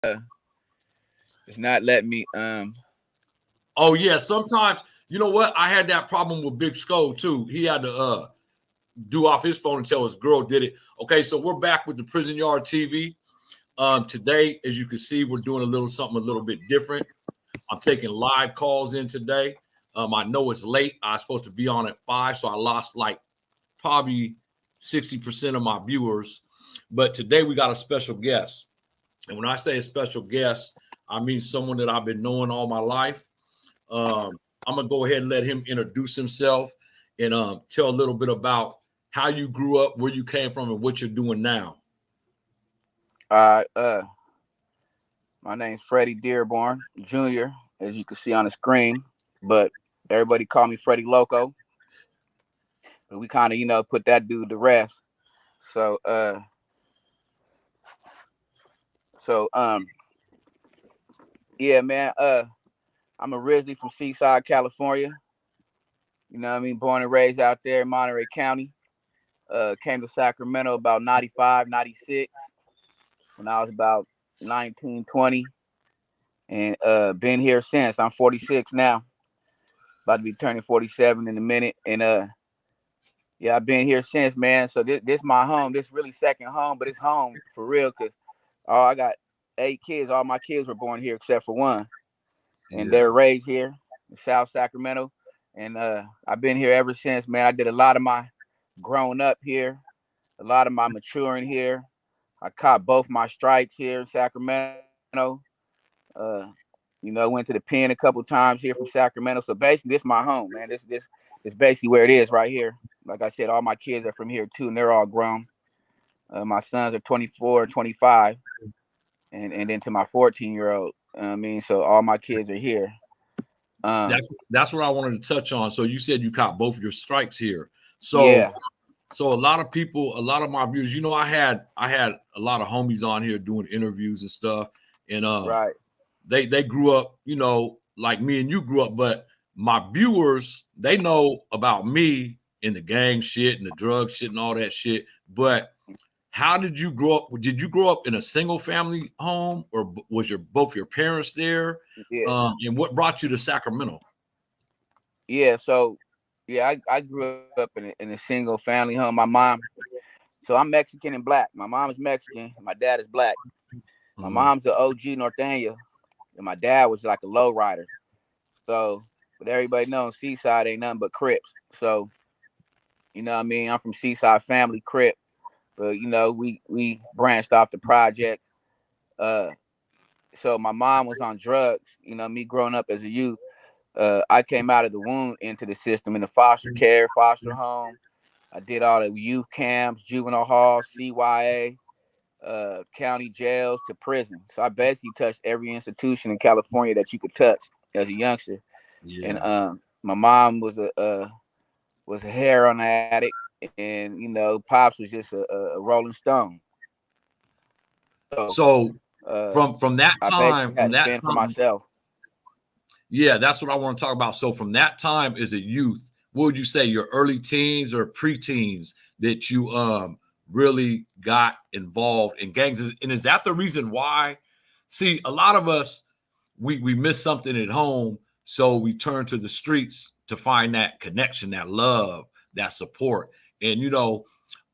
it's not letting me. Oh yeah, sometimes you know what? I had that problem with Big Skull too. He had to do off his phone and tell his girl did it. Okay, so we're back with the Prison Yard TV. Today, as you can see, we're doing a little something a little bit different. I'm taking live calls in today. I know it's late. I was supposed to be on at 5, so I lost like probably 60% of my viewers. But today we got a special guest. And when I say a special guest, I mean someone that I've been knowing all my life. I'm going to go ahead and let him introduce himself and tell a little bit about how you grew up, where you came from, and what you're doing now. My name's Freddie Dearborn Jr., as you can see on the screen, but everybody call me Freddie Loco. But we kind of, put that dude to rest. So, yeah, man. I'm originally from Seaside, California. You know what I mean? Born and raised out there in Monterey County. Came to Sacramento about 95, 96 when I was about 19, 20. And been here since. I'm 46 now. About to be turning 47 in a minute. And yeah, I've been here since, man. So this my home. This really second home, but it's home for real because I got 8 kids. All my kids were born here except for one. And they're raised here in South Sacramento. And I've been here ever since, man. I did a lot of my growing up here, a lot of my maturing here. I caught both my strikes here in Sacramento. Went to the pen a couple times here from Sacramento. So basically, this is my home, man. This is basically where it is right here. Like I said, all my kids are from here too, and they're all grown. My sons are 24, 25, and then to my 14-year-old. So all my kids are here. That's what I wanted to touch on. So you said you caught both your strikes here. So yeah. So a lot of people, a lot of my viewers, I had a lot of homies on here doing interviews and stuff, and right. They grew up, like me and you grew up, but my viewers, they know about me and the gang shit and the drug shit and all that shit. But how did you grow up? Did you grow up in a single family home, or was both your parents there? Yeah. And what brought you to Sacramento? Yeah, so I grew up in a single family home. My mom, so I'm Mexican and black. My mom is Mexican. My dad is black. My mom's an OG Norteña, and my dad was like a low rider. So, but everybody knows Seaside ain't nothing but Crips. So, I'm from Seaside family Crip, but we branched off the projects. So my mom was on drugs. Me growing up as a youth. I came out of the womb into the system in the foster care, foster home. I did all the youth camps, juvenile halls, CYA, county jails to prison. So I basically touched every institution in California that you could touch as a youngster. Yeah. And my mom was a heroin addict, and Pops was just a Rolling Stone. So from that time, for myself. Yeah, that's what I want to talk about. So from that time as a youth, what would you say your early teens or preteens that you really got involved in gangs? And is that the reason why? See, a lot of us, we miss something at home, so we turn to the streets to find that connection, that love, that support. And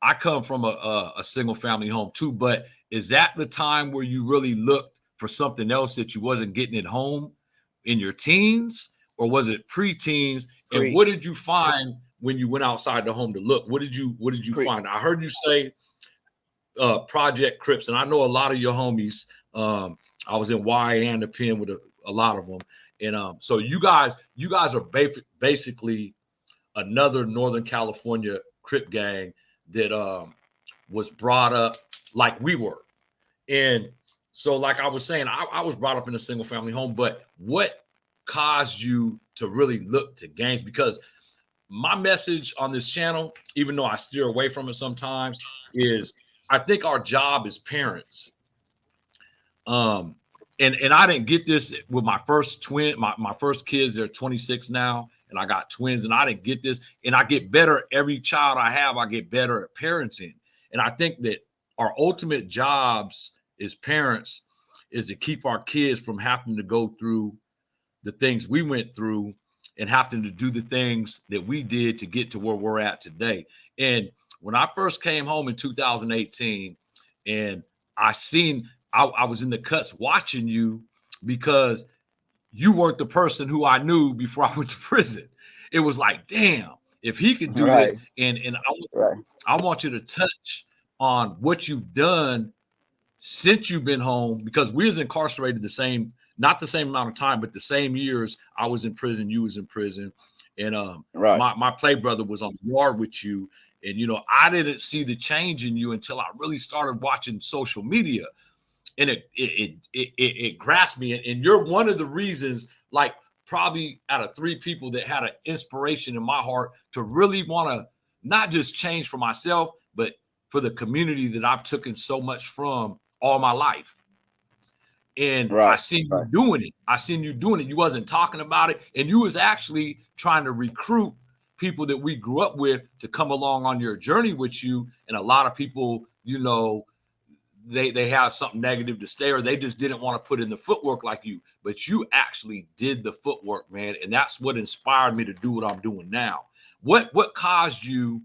I come from a single family home too, but is that the time where you really looked for something else that you wasn't getting at home in your teens, or was it pre-teens? And what did you find when you went outside the home to look? What did you find? I heard you say Project Crips, and I know a lot of your homies. I was in YA and the pen with a lot of them, and so you guys are basically another Northern California Crip gang that was brought up like we were. And so like I was saying, I was brought up in a single family home, but what caused you to really look to gangs? Because my message on this channel, even though I steer away from it sometimes, is I think our job as parents, and I didn't get this with my first twin, my first kids, they're 26 now, and I got twins, and I didn't get this. And I get better every child I have, I get better at parenting. And I think that our ultimate jobs as parents is to keep our kids from having to go through the things we went through and having to do the things that we did to get to where we're at today. And when I first came home in 2018 and I was in the cuts watching you because you weren't the person who I knew before I went to prison. It was like, damn, if he could do this, Right. and Right. I want you to touch on what you've done since you've been home, because we was incarcerated not the same amount of time, but the same years. I was in prison, you was in prison, and Right. my play brother was on the yard with you, and I didn't see the change in you until I really started watching social media, and it grasped me, and you're one of the reasons, like probably out of three people that had an inspiration in my heart to really want to not just change for myself, but for the community that I've taken so much from all my life. And I Right. seen you Right. doing it. I seen you doing it. You wasn't talking about it, and you was actually trying to recruit people that we grew up with to come along on your journey with you. And a lot of people, they have something negative to say, or they just didn't want to put in the footwork like you. But you actually did the footwork, man, and that's what inspired me to do what I'm doing now. What caused you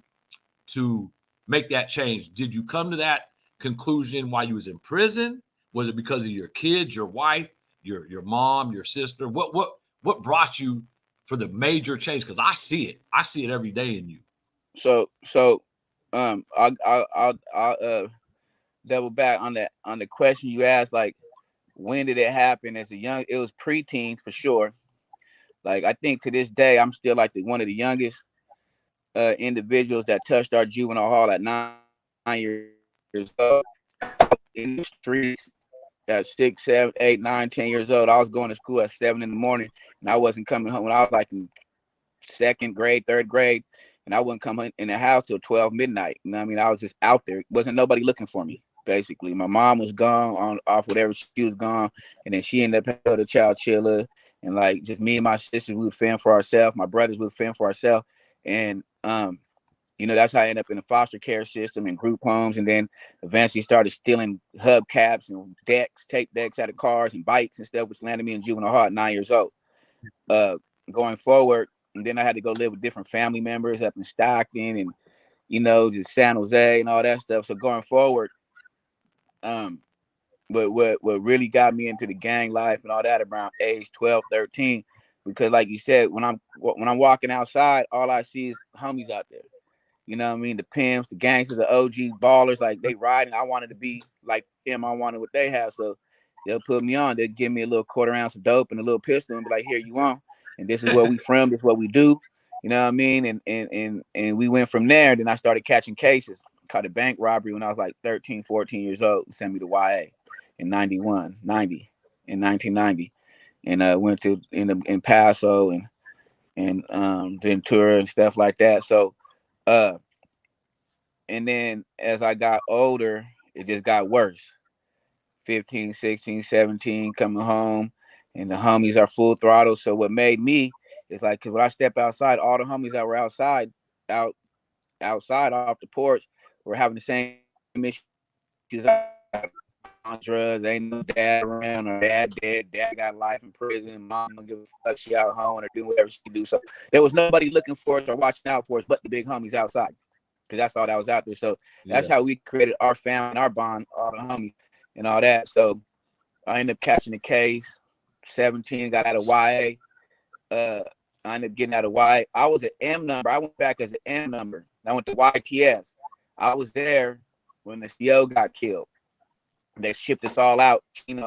to make that change? Did you come to that conclusion while you was in prison? Was it because of your kids, your wife, your mom, your sister? What brought you for the major change? Because I see it. I see it every day in you. So I'll double back on the question you asked. Like, when did it happen? As a young, it was preteens for sure. Like, I think to this day, I'm still like one of the youngest individuals that touched our juvenile hall at 9 years old. In the streets at 6, 7, 8, 9, 10 years old. I was going to school at 7 in the morning, and I wasn't coming home when I was like in second grade, third grade, and I wouldn't come in the house till 12 midnight. You know what I mean? I was just out there. Wasn't nobody looking for me. Basically, my mom was gone on off whatever, she was gone, and then she ended up having a child chiller, and like just me and my sisters, we would fend for ourselves. My brothers would fend for ourselves, and that's how I ended up in the foster care system and group homes, and then eventually started stealing hubcaps and tape decks out of cars and bikes and stuff, which landed me in juvenile hall at 9 years old. Uh, Going forward, and then I had to go live with different family members up in Stockton and just San Jose and all that stuff. So going forward, but what really got me into the gang life and all that around age 12, 13, because like you said, when I'm walking outside, all I see is homies out there. You know what I mean? The pimps, the gangsters, the OG ballers, like they riding. I wanted to be like them. I wanted what they have. So they'll put me on. They'll give me a little quarter ounce of dope and a little pistol and be like, here you on. And this is where we from. This is what we do. You know what I mean? And we went from there. Then I started catching cases. Caught a bank robbery when I was like 13, 14 years old. Sent me to YA in 1990. And went to in Paso and Ventura and stuff like that. So and then as I got older, it just got worse. 15, 16, 17, coming home, and the homies are full throttle. So what made me is like, because when I step outside, all the homies that were outside off the porch were having the same issues. On drugs, ain't no dad around, or dad dead, dad got life in prison, mom don't give a fuck, she out home or doing whatever she do. So there was nobody looking for us or watching out for us but the big homies outside, because that's all that was out there. So that's Yeah. how we created our family, our bond, all the homies and all that. So I ended up catching the case. 17, got out of YA. I ended up getting out of YA. I was an M number. I went back as an M number. I went to YTS. I was there when the CO got killed. They shipped us all out, and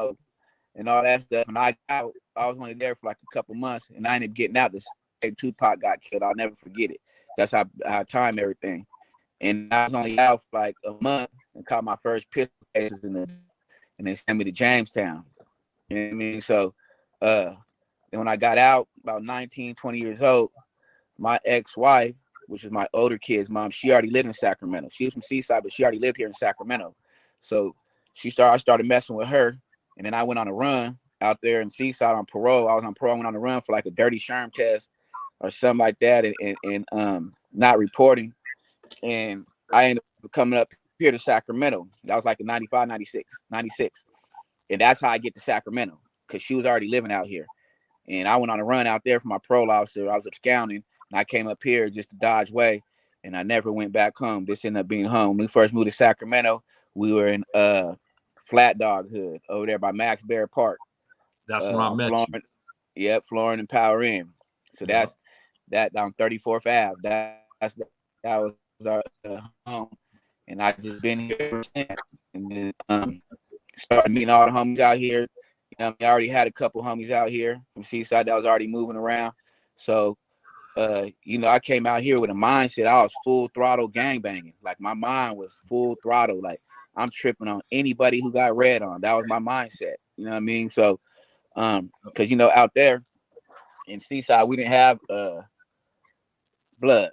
all that stuff. And I was only there for like a couple months, and I ended up getting out. The day Tupac got killed, I'll never forget it. That's how I time everything. And I was only out for like a month and caught my first pistol cases and they sent me to Jamestown. You know what I mean? So then when I got out, about 19, 20 years old, my ex-wife, which is my older kid's mom, she already lived in Sacramento. She was from Seaside, but she already lived here in Sacramento. So I started messing with her, and then I went on a run out there in Seaside on parole. I was on parole, I went on a run for like a dirty sherm test or something like that, and not reporting. And I ended up coming up here to Sacramento. That was like in 95, 96. And that's how I get to Sacramento, because she was already living out here. And I went on a run out there for my parole officer. I was absconding, and I came up here just to dodge way, and I never went back home. This ended up being home. When we first moved to Sacramento, we were in Flat Dog Hood over there by Max Bear Park. That's when I met Florin, you. yep, Florin and Power Inn. So Yeah. that on 34th Ave. That was our home, and I just been here ever since. And then started meeting all the homies out here. You know, I mean, I already had a couple homies out here from Seaside that was already moving around. So, you know, I came out here with a mindset. I was full throttle gang banging. Like my mind was full throttle. Like I'm tripping on anybody who got red on. That was my mindset. You know what I mean? So, because you know, out there in Seaside, we didn't have bloods.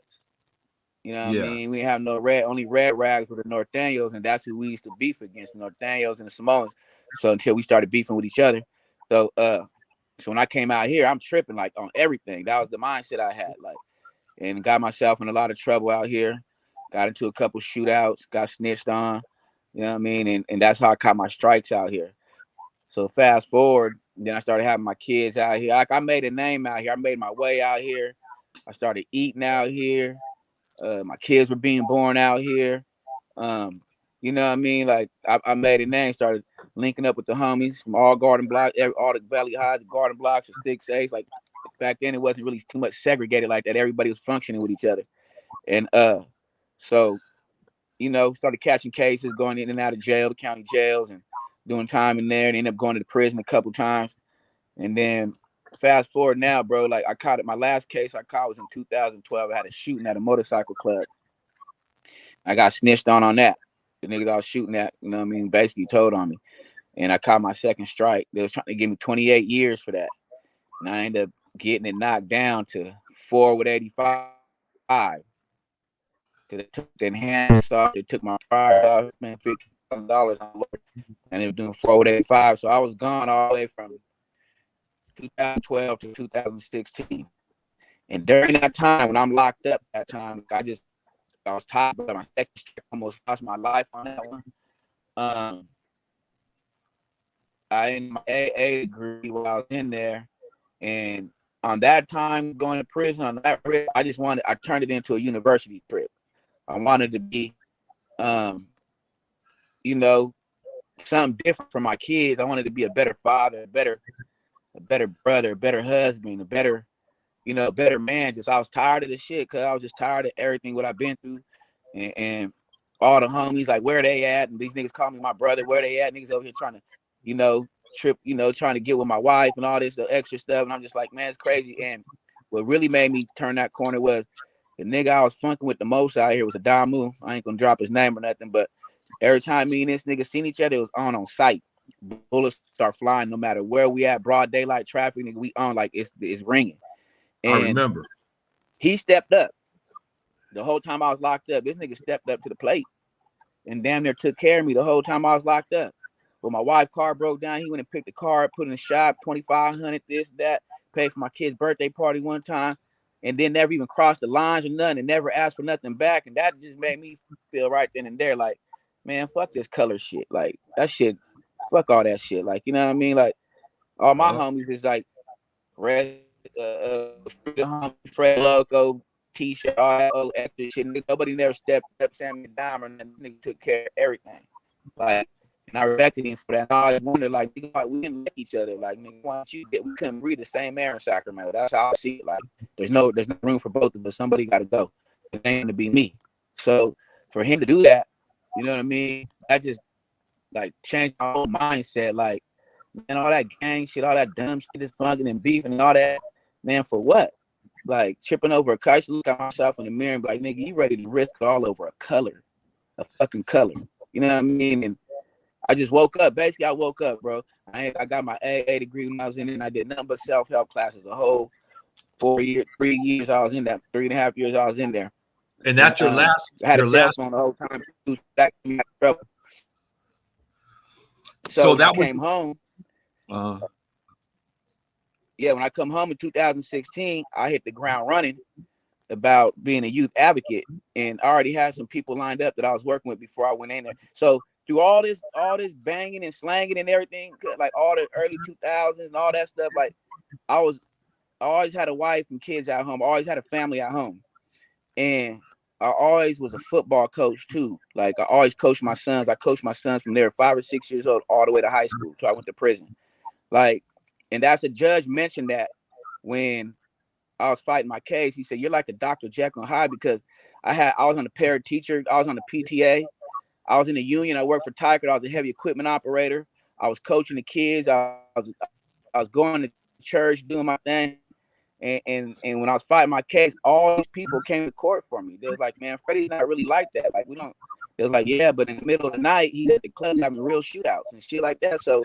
You know what I Yeah. mean? We didn't have no red, only red rags were the Norteños, and that's who we used to beef against, the Norteños and the Samoans. So until we started beefing with each other. So so when I came out here, I'm tripping like on everything. That was the mindset I had, like, and got myself in a lot of trouble out here. Got into a couple shootouts, got snitched on. You know what I mean? And that's how I caught my strikes out here. So fast forward, then I started having my kids out here. Like I made a name out here. I made my way out here. I started eating out here. My kids were being born out here. Um, you know what I mean? Like I made a name, started linking up with the homies from all garden blocks, all the valley highs, garden blocks or 6As. Like back then, it wasn't really too much segregated like that. Everybody was functioning with each other, and so you know, started catching cases, going in and out of jail, the county jails, and doing time in there. And ended up going to the prison a couple times, and then fast forward now, bro. Like I caught it. My last case I caught was in 2012. I had a shooting at a motorcycle club. I got snitched on that. The niggas I was shooting at, you know what I mean, basically told on me. And I caught my second strike. They was trying to give me 28 years for that. And I ended up getting it knocked down to 4 with 85. Because they took the enhancements off. They took my prior off, man, $50,000 on Lord. And they were doing 4 with 85. So I was gone all the way from 2012 to 2016. And during that time, when I'm locked up that time, I was tired, but my second strike almost lost my life on that one. I ended my AA degree while I was in there, and on that time going to prison on that trip, I turned it into a university trip. I wanted to be, you know, something different for my kids. I wanted to be a better father, a better brother, a better husband, a better, you know, better man. Just I was tired of the shit, because I was just tired of everything what I've been through, and all the homies like where they at, and these niggas call me my brother. Where they at? Niggas over here trying to, you know, trip, you know, trying to get with my wife and all this extra stuff, and I'm just like, man, it's crazy. And what really made me turn that corner was the nigga I was funking with the most out here was a Damu. I ain't gonna drop his name or nothing, but every time me and this nigga seen each other, it was on sight. Bullets start flying no matter where we at, broad daylight traffic, nigga, we on like it's ringing. I And remember. he stepped up the whole time I was locked up. This nigga stepped up to the plate and damn near took care of me the whole time I was locked up. When my wife's car broke down, he went and picked the car, put in the shop, 2,500, this, that, paid for my kid's birthday party one time, and then never even crossed the lines or nothing, and never asked for nothing back. And that just made me feel right then and there, like, man, fuck this color shit. Like that shit, fuck all that shit. Like, you know what I mean? Like all my homies is like red, Fred Loco, T-shirt, all that old extra shit. Nobody never stepped up, sent me a dime, or nothing. Nigga took care of everything. Like, and I respected him for that. And I always wondered, like, we didn't like each other. Like, nigga, why don't you get? We couldn't breathe the same air in Sacramento. That's how I see it. Like, there's no room for both of us. Somebody got to go. It ain't to be me. So for him to do that, you know what I mean? That just like changed my whole mindset. Like, man, all that gang shit, all that dumb shit, is funking and beefing and all that, man, for what? Like tripping over a car. I used to look at myself in the mirror and be like, nigga, you ready to risk it all over a fucking color. You know what I mean? And I just woke up. Basically, I woke up, bro. I got my AA degree when I was in it, and I did nothing but self-help classes a whole 3 years I was in that, 3.5 years I was in there. And that's your I had a cell phone the whole time. So when I came home, when I come home in 2016, I hit the ground running about being a youth advocate, and I already had some people lined up that I was working with before I went in there. So through all this banging and slanging and everything, like all the early 2000s and all that stuff, like I always had a wife and kids at home. I always had a family at home. And I always was a football coach too. Like I always coached my sons. I coached my sons from they were 5 or 6 years old all the way to high school. So I went to prison. Like, and that's a judge mentioned that when I was fighting my case. He said, "You're like a Dr. Jekyll and Hyde," because I was on the parent teacher, I was on the PTA, I was in the union, I worked for Tiger, I was a heavy equipment operator, I was coaching the kids, I was going to church, doing my thing. And when I was fighting my case, all these people came to court for me. They was like, "Man, Freddie's not really like that. Like, we don't." They was like, "Yeah, but in the middle of the night, he's at the club having real shootouts and shit like that." So,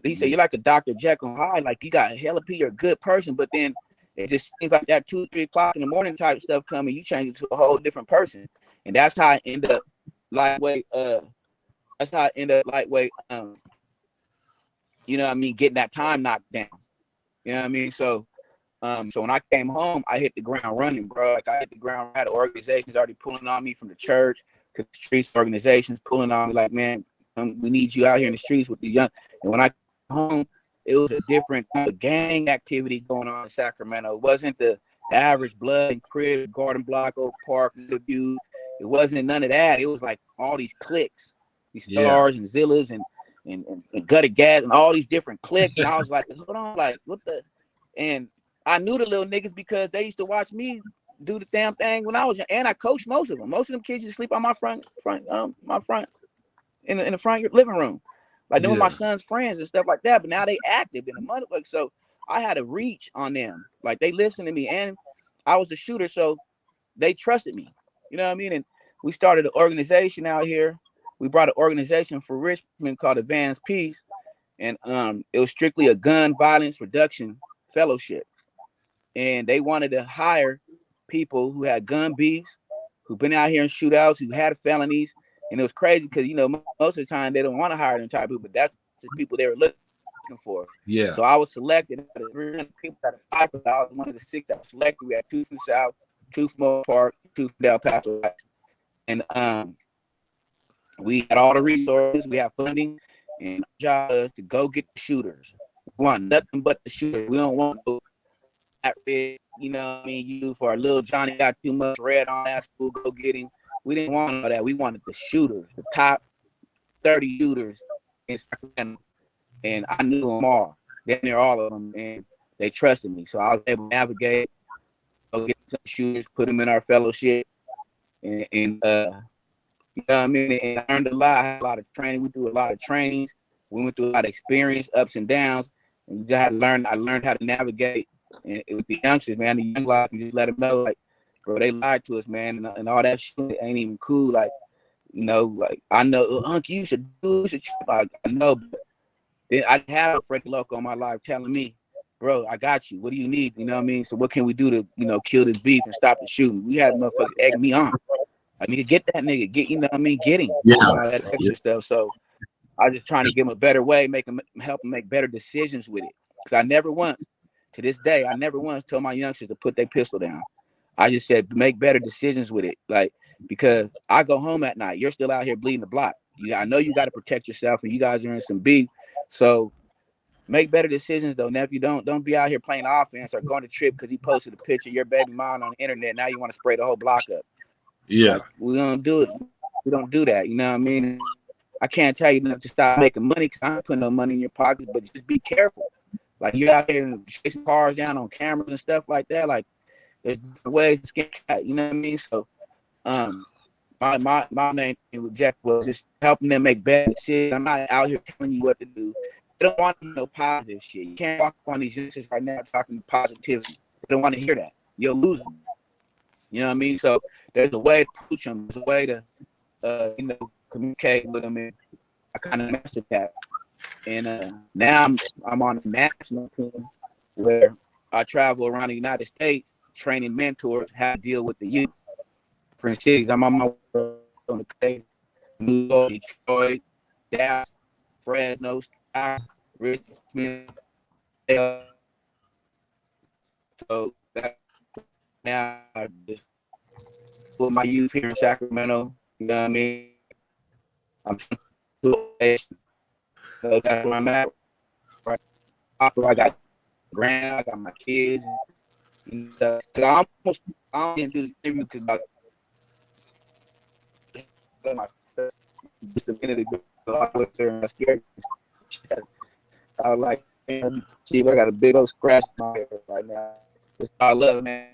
he said, "You're like a Dr. Jekyll and Hyde. Like, you got hella P, you're a good person, but then it just seems like that 2, 3 o'clock in the morning type stuff coming, you change into a whole different person." And that's how I end up lightweight. That's how I end up lightweight. You know what I mean, getting that time knocked down. You know what I mean? So when I came home, I hit the ground running, bro. Like I hit the ground. I had organizations already pulling on me from the church, because the streets organizations pulling on me like, "Man, we need you out here in the streets with the young." And when I came home, it was a different gang activity going on in Sacramento. It wasn't the average blood and crib, Garden Block, Oak Park, View. It wasn't none of that. It was like all these cliques, these stars and Zillas and gutted gas and all these different cliques. And I was like, hold on, like what the? And I knew the little niggas because they used to watch me do the damn thing when I was young, and I coached most of them. Most of them kids used to sleep on my front in the front living room, like them were my son's friends and stuff like that. But now they active in the motherfucker, so I had a reach on them. Like they listened to me, and I was a shooter, so they trusted me. You know what I mean? And we started an organization out here. We brought an organization for Richmond called Advanced Peace, and it was strictly a gun violence reduction fellowship. And they wanted to hire people who had gun beefs, who've been out here in shootouts, who had felonies. And it was crazy because, you know, most of the time they don't want to hire them type of people, but that's the people they were looking for. Yeah. So I was selected out of 300 people that applied for that. I was one of the 6 that was selected. We had 2 from the South, 2 from Oak Park, 2 from Del Paso. And we had all the resources, we have funding, and our job is to go get the shooters. We want nothing but the shooters. We don't want no red, you know what I mean, you for a little Johnny got too much red on that school, go get him. We didn't want all that. We wanted the shooters, the top 30 shooters in Sacramento. And I knew them all. Damn near all of them. And they trusted me. So I was able to navigate, go get some shooters, put them in our fellowship. And you know what I mean? And I learned a lot. I had a lot of training. We do a lot of trainings. We went through a lot of experience, ups and downs. And you just had to learn. I learned how to navigate. And with the youngsters, man, the young life, you just let them know, like, bro, they lied to us, man, and all that shit ain't even cool. Like, you know, like I know, Uncle, you should do, you should. Like, I know, but then I have a Freddie Loco on my life telling me, bro, I got you. What do you need? You know what I mean? So what can we do to, you know, kill this beef and stop the shooting? We had motherfuckers egg me on. I need to get that nigga, get, you know what I mean, get him, all that extra stuff. So I just trying to give him a better way, help him make better decisions with it. Because I never once, to this day, I never once told my youngsters to put their pistol down. I just said make better decisions with it, like, because I go home at night, you're still out here bleeding the block. I know you got to protect yourself, and you guys are in some beef. So make better decisions, though, nephew. Don't be out here playing offense or going to trip because he posted a picture of your baby mom on the internet. Now you want to spray the whole block up. Yeah, like, we don't do it. We don't do that. You know what I mean? I can't tell you not to stop making money because I'm not putting no money in your pockets, but just be careful. Like, you're out here chasing cars down on cameras and stuff like that. Like, there's different ways to skin cat. You know what I mean? So, my main thing with Jack was just helping them make better decisions. I'm not out here telling you what to do. They don't want no positive shit. You can't walk on these youngsters right now talking positivity. They don't want to hear that. You'll lose them. You know what I mean? So there's a way to approach them. There's a way to, you know, communicate with them. And I kind of mastered that. And now I'm on a national team where I travel around the United States training mentors how to deal with the youth. Different cities. I'm on my way on the case. New York, Detroit, Dallas, Fresno, Richmond. So that now I just with my youth here in Sacramento, you know what I mean? I'm so that's where I'm at. Right after I got grand, I got my kids and stuff. Cause I didn't do the interview because my disability, but I was there and I scared. I was like, man, see, I got a big old scratch on my head right now. It's all love, man.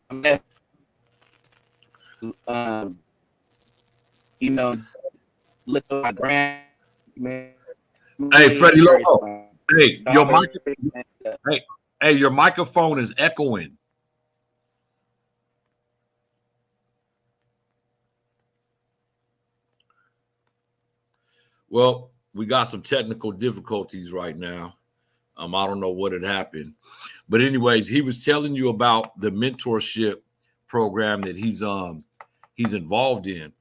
I'm at, you know, look at my grand, man. Hey, Really Freddie encouraged Loco. my Hey, daughter. hey, your microphone is echoing. Well, we got some technical difficulties right now. I don't know what had happened, but anyways, he was telling you about the mentorship program that he's involved in,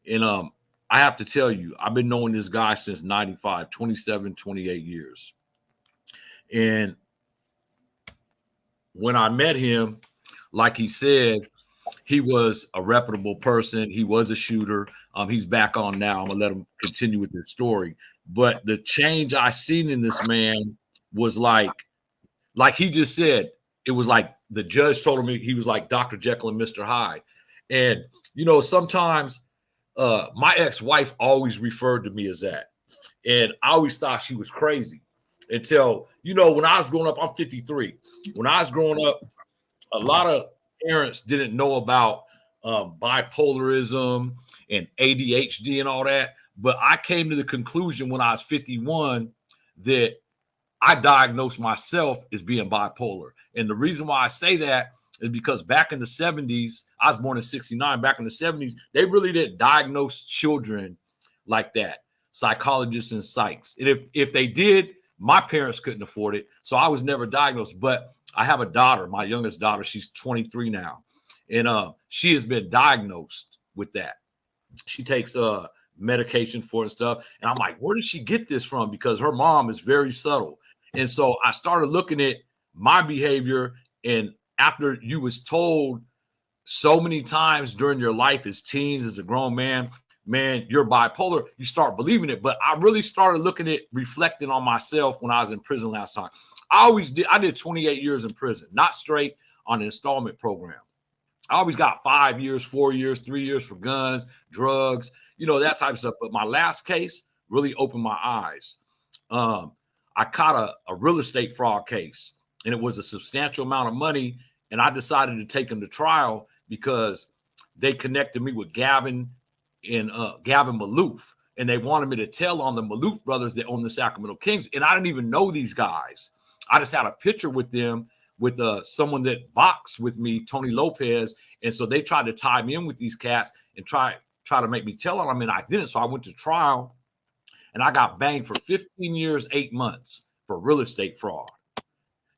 and I have to tell you, I've been knowing this guy since 95, 27, 28 years, and when I met him, like he said, he was a reputable person. He was a shooter. He's back on now. I'm gonna let him continue with this story. But the change I seen in this man was like he just said, it was like the judge told him he was like Dr. Jekyll and Mr. Hyde. And sometimes my ex-wife always referred to me as that. And I always thought she was crazy until, when I was growing up, I'm 53. When I was growing up, a lot of parents didn't know about bipolarism and ADHD and all that. But I came to the conclusion when I was 51 that I diagnosed myself as being bipolar. And the reason why I say that is because back in the 70s, I was born in 69. Back in the 70s, they really didn't diagnose children like that, psychologists and psychs. And if they did, my parents couldn't afford it. So I was never diagnosed. But I have a daughter, my youngest daughter. She's 23 now. And she has been diagnosed with that. She takes medication for it and stuff. And I'm like, where did she get this from? Because her mom is very subtle. And so I started looking at my behavior. And after you was told so many times during your life as teens, as a grown man, you're bipolar, you start believing it. But I really started looking at reflecting on myself when I was in prison last time. I did 28 years in prison, not straight, on an installment program. I always got 5 years, 4 years, 3 years for guns, drugs, that type of stuff. But my last case really opened my eyes. I caught a real estate fraud case, and it was a substantial amount of money. And I decided to take them to trial because they connected me with Gavin Maloof. And they wanted me to tell on the Maloof brothers that own the Sacramento Kings. And I didn't even know these guys. I just had a picture with them with someone that boxed with me, Tony Lopez. And so they tried to tie me in with these cats and try to make me tell on them. And I didn't. So I went to trial and I got banged for 15 years, 8 months for real estate fraud.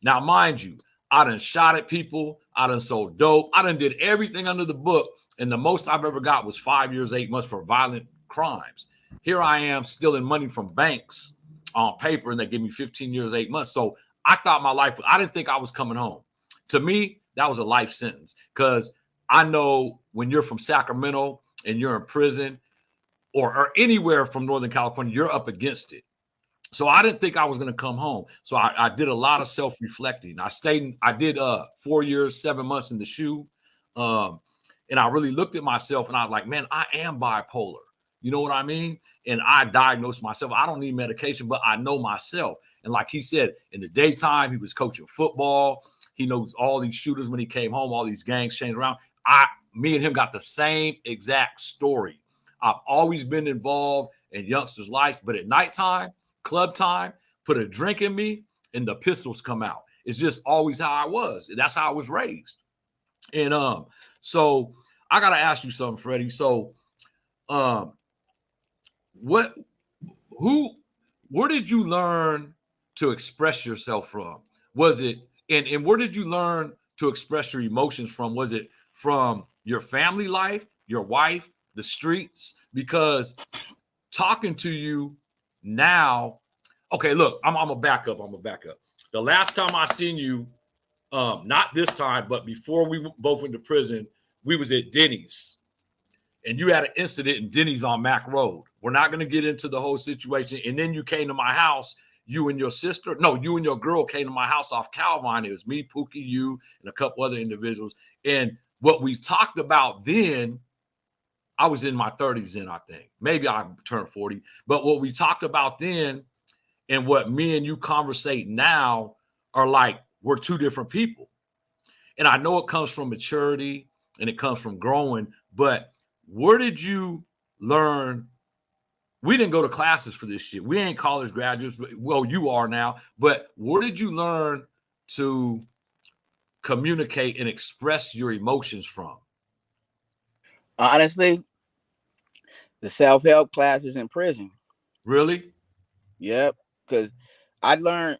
Now, mind you, I done shot at people. I done sold dope. I done did everything under the book. And the most I've ever got was 5 years, 8 months for violent crimes. Here I am stealing money from banks on paper, and they give me 15 years, 8 months. So I thought my life, I didn't think I was coming home. To me, that was a life sentence, because I know when you're from Sacramento and you're in prison or anywhere from Northern California, you're up against it. So I didn't think I was going to come home. So I did a lot of self-reflecting. I did 4 years, 7 months in the SHU. And I really looked at myself and I was like, man, I am bipolar. You know what I mean? And I diagnosed myself. I don't need medication, but I know myself. And like he said, in the daytime, he was coaching football. He knows all these shooters when he came home, all these gangs changed around. Me and him got the same exact story. I've always been involved in youngsters' lives, but at nighttime, club time, put a drink in me and the pistols come out. It's just always how I was. That's how I was raised. And so I gotta ask you something, Freddie. So where did you learn to express yourself from? Was it and where did you learn to express your emotions from? Was it from your family life, your wife, the streets? Because talking to you now, okay, look, I'm gonna back up. The last time I seen you, not this time, but before we both went to prison, we was at Denny's. and you had an incident in Denny's on Mac Road. We're not going to get into the whole situation. And then you came to my house, you and your sister, no, you and your girl came to my house off Calvine. It was me, Pookie, you, and a couple other individuals. And what we talked about then, I was in my 30s then, I think. Maybe I turned 40. But what we talked about then and what me and you conversate now are like, we're two different people. And I know it comes from maturity and it comes from growing, but where did you learn? We didn't go to classes for this shit. We ain't college graduates. Well, you are now, but where did you learn to communicate and express your emotions from? Honestly, the self-help classes in prison. Really? Yep. Because I learned,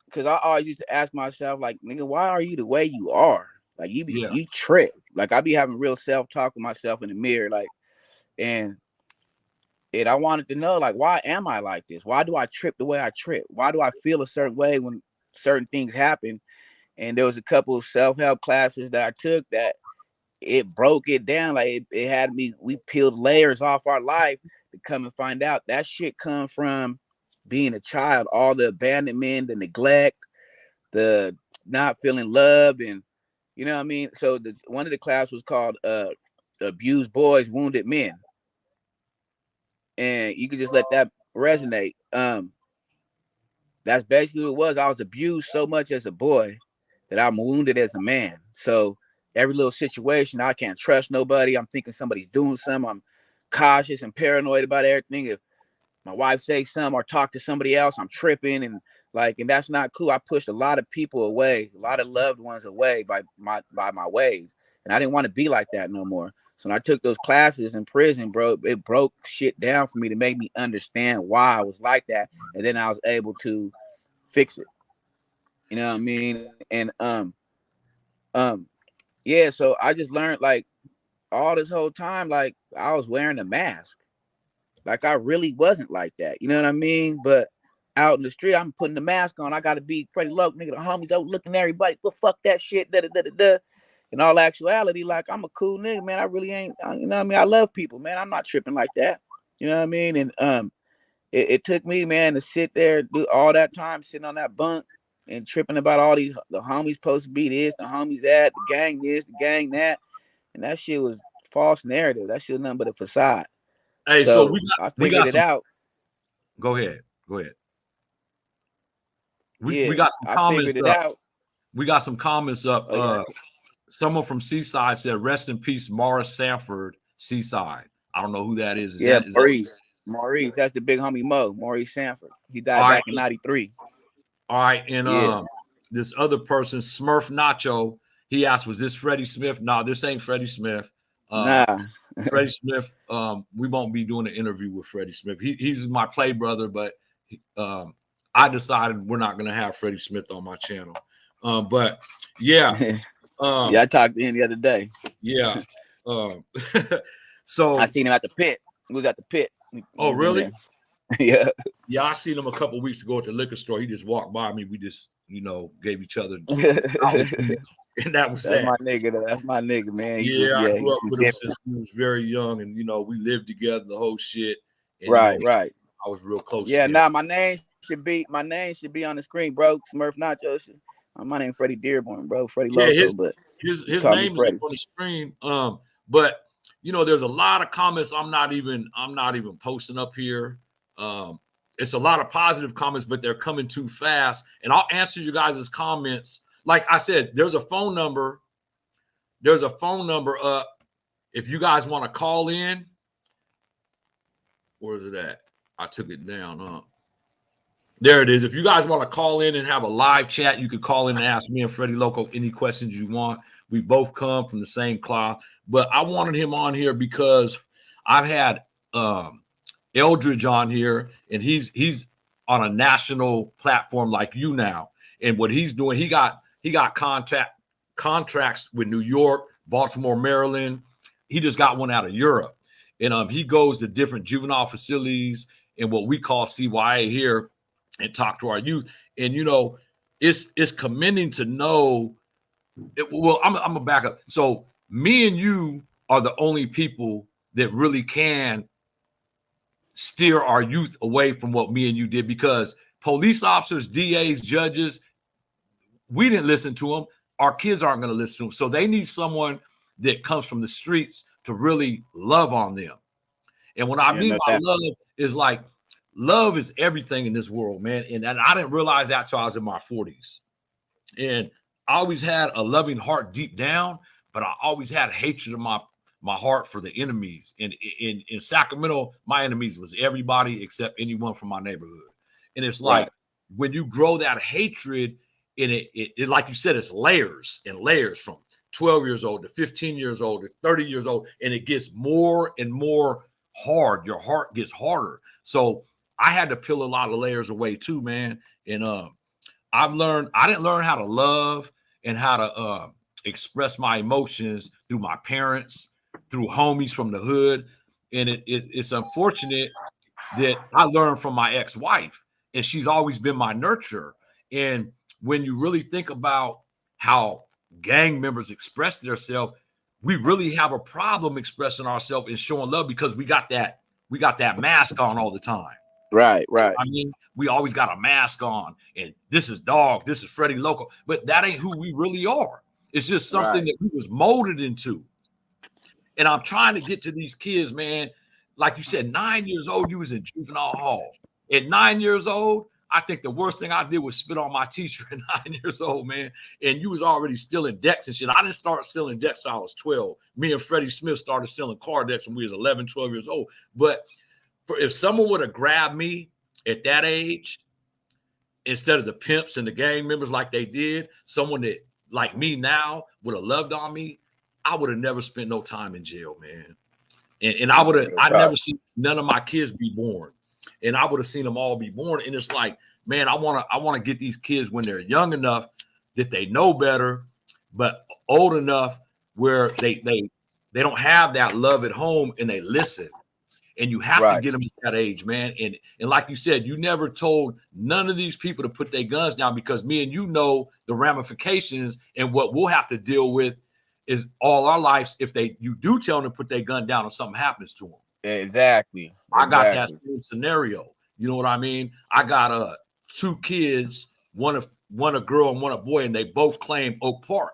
because I always used to ask myself, like, nigga, why are you the way you are? Like, Yeah. you trip. Like, I be having real self-talk with myself in the mirror, like, and I wanted to know, like, why am I like this? Why do I trip the way I trip? Why do I feel a certain way when certain things happen? And there was a couple of self-help classes that I took that it broke it down. Like, it had me, we peeled layers off our life to come and find out that shit come from being a child, all the abandonment, the neglect, the not feeling loved, and you know what I mean. So one of the class was called abused boys, wounded men, and you could just let that resonate. That's basically what it was. I was abused so much as a boy that I'm wounded as a man. So every little situation, I can't trust nobody. I'm thinking somebody's doing something. I'm cautious and paranoid about everything. If my wife says something or talk to somebody else, I'm tripping, and that's not cool. I pushed a lot of people away, a lot of loved ones away by my ways, and I didn't want to be like that no more. So when I took those classes in prison, bro, it broke shit down for me to make me understand why I was like that, and then I was able to fix it. You know what I mean? And um, yeah. So I just learned, like, all this whole time, like, I was wearing a mask. Like, I really wasn't like that. You know what I mean? But out in the street, I'm putting the mask on. I gotta be Freddie Loc, nigga. The homies out looking at everybody. But fuck that shit. Da da da da da. In all actuality, like, I'm a cool nigga, man. I really ain't. You know what I mean? I love people, man. I'm not tripping like that. You know what I mean? And it took me, man, to sit there, do all that time sitting on that bunk and tripping about all these, the homies supposed to be this, the homies that, the gang this, the gang that, and that shit was false narrative. That shit was nothing but a facade. Hey, so So I we figured got it some. out. Go ahead. Go ahead. We Yeah, got some I comments figured it up. out. We got some comments up. Oh yeah, Someone from Seaside said, "Rest in peace, Morris Sanford, Seaside." I don't know who that is. Is yeah, that Maurice. That's the big homie Mo, Maurice Sanford. He all died right? back in '93. All right, and Yeah, this other person, Smurf Nacho, he asked, "Was this Freddie Smith?" No, this ain't Freddie Smith. nah. Freddie Smith. We won't be doing an interview with Freddie Smith. He's my play brother, but I decided we're not going to have Freddie Smith on my channel. But yeah, Yeah, I talked to him the other day. yeah. Um, so, I seen him at the pit. He was at the pit. He oh was in really? there. Yeah. Yeah, I seen him a couple of weeks ago at the liquor store. He just walked by me. We just, gave each other, and that was That's that. my nigga, though. That's my nigga, man. He just, Yeah, I yeah, grew up he's with him different. since he was very young, and we lived together, the whole shit. And Right, right. I was real close Yeah, to him. nah, my name should be on the screen, bro. Smurf Nacho. My name Freddie Dearborn, bro. Freddie Yeah, Loco, but you his call me name is up Freddie. on the screen. But there's a lot of comments I'm not even posting up here. It's a lot of positive comments, but they're coming too fast. And I'll answer you guys' comments. Like I said, there's a phone number. There's a phone number up. If you guys want to call in, where is it at? I took it down. There it is. If you guys want to call in and have a live chat, you could call in and ask me and Freddie Loco any questions you want. We both come from the same cloth. But I wanted him on here because I've had Eldridge on here, and he's on a national platform like you now. And what he's doing, he got contracts with New York, Baltimore, Maryland. He just got one out of Europe. And he goes to different juvenile facilities and what we call CYA here and talk to our youth. And it's commending to know. Well, I'm gonna back up. So me and you are the only people that really can steer our youth away from what me and you did, because police officers, DAs, judges, we didn't listen to them. Our kids aren't going to listen to them. So they need someone that comes from the streets to really love on them. And what I Yeah, mean no by doubt. love is like, love is everything in this world, man. And I didn't realize that till I was in my 40s. And I always had a loving heart deep down, but I always had hatred in my heart for the enemies. And in Sacramento, my enemies was everybody except anyone from my neighborhood. And it's Right. like when you grow that hatred, and it like you said, it's layers and layers from 12 years old to 15 years old to 30 years old, and it gets more and more hard. Your heart gets harder. So I had to peel a lot of layers away too, man. And I didn't learn how to love and how to express my emotions through my parents, through homies from the hood. And it's unfortunate that I learned from my ex-wife, and she's always been my nurturer. And when you really think about how gang members express themselves, we really have a problem expressing ourselves and showing love, because we got that mask on all the time. Right. Right. I mean, we always got a mask on, and this is dog, this is Freddie Loco, but that ain't who we really are. It's just something Right. that we was molded into. And I'm trying to get to these kids, man. Like you said, 9 years old, you was in juvenile hall. At 9 years old, I think the worst thing I did was spit on my teacher at 9 years old, man. And you was already stealing decks and shit. I didn't start stealing decks till I was 12. Me and Freddie Smith started stealing car decks when we was 11, 12 years old. But if someone would have grabbed me at that age, instead of the pimps and the gang members like they did, someone that like me now would have loved on me, I would have never spent no time in jail, man. And I'd never seen none of my kids be born. And I would have seen them all be born. And it's like, man, I want to get these kids when they're young enough that they know better, but old enough where they don't have that love at home and they listen. And you have to Right. get them at that age, man. And like you said, you never told none of these people to put their guns down, because me and you know the ramifications and what we'll have to deal with is all our lives if you do tell them to put their gun down or something happens to them. Exactly. I got that Exactly. same scenario. You know what I mean? I got two kids, one a girl and one a boy, and they both claim Oak Park.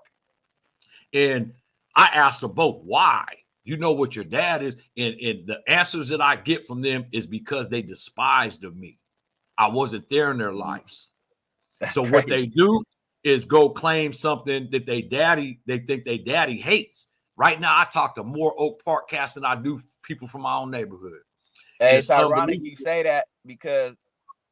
And I asked them both why. You know what your dad is, and the answers that I get from them is because they despised of me. I wasn't there in their lives. That's So what crazy. they do is go claim something that they think they daddy hates. Right now, I talk to more Oak Park cats than I do people from my own neighborhood. And Hey, it's it's ironic you unbelievable. say that because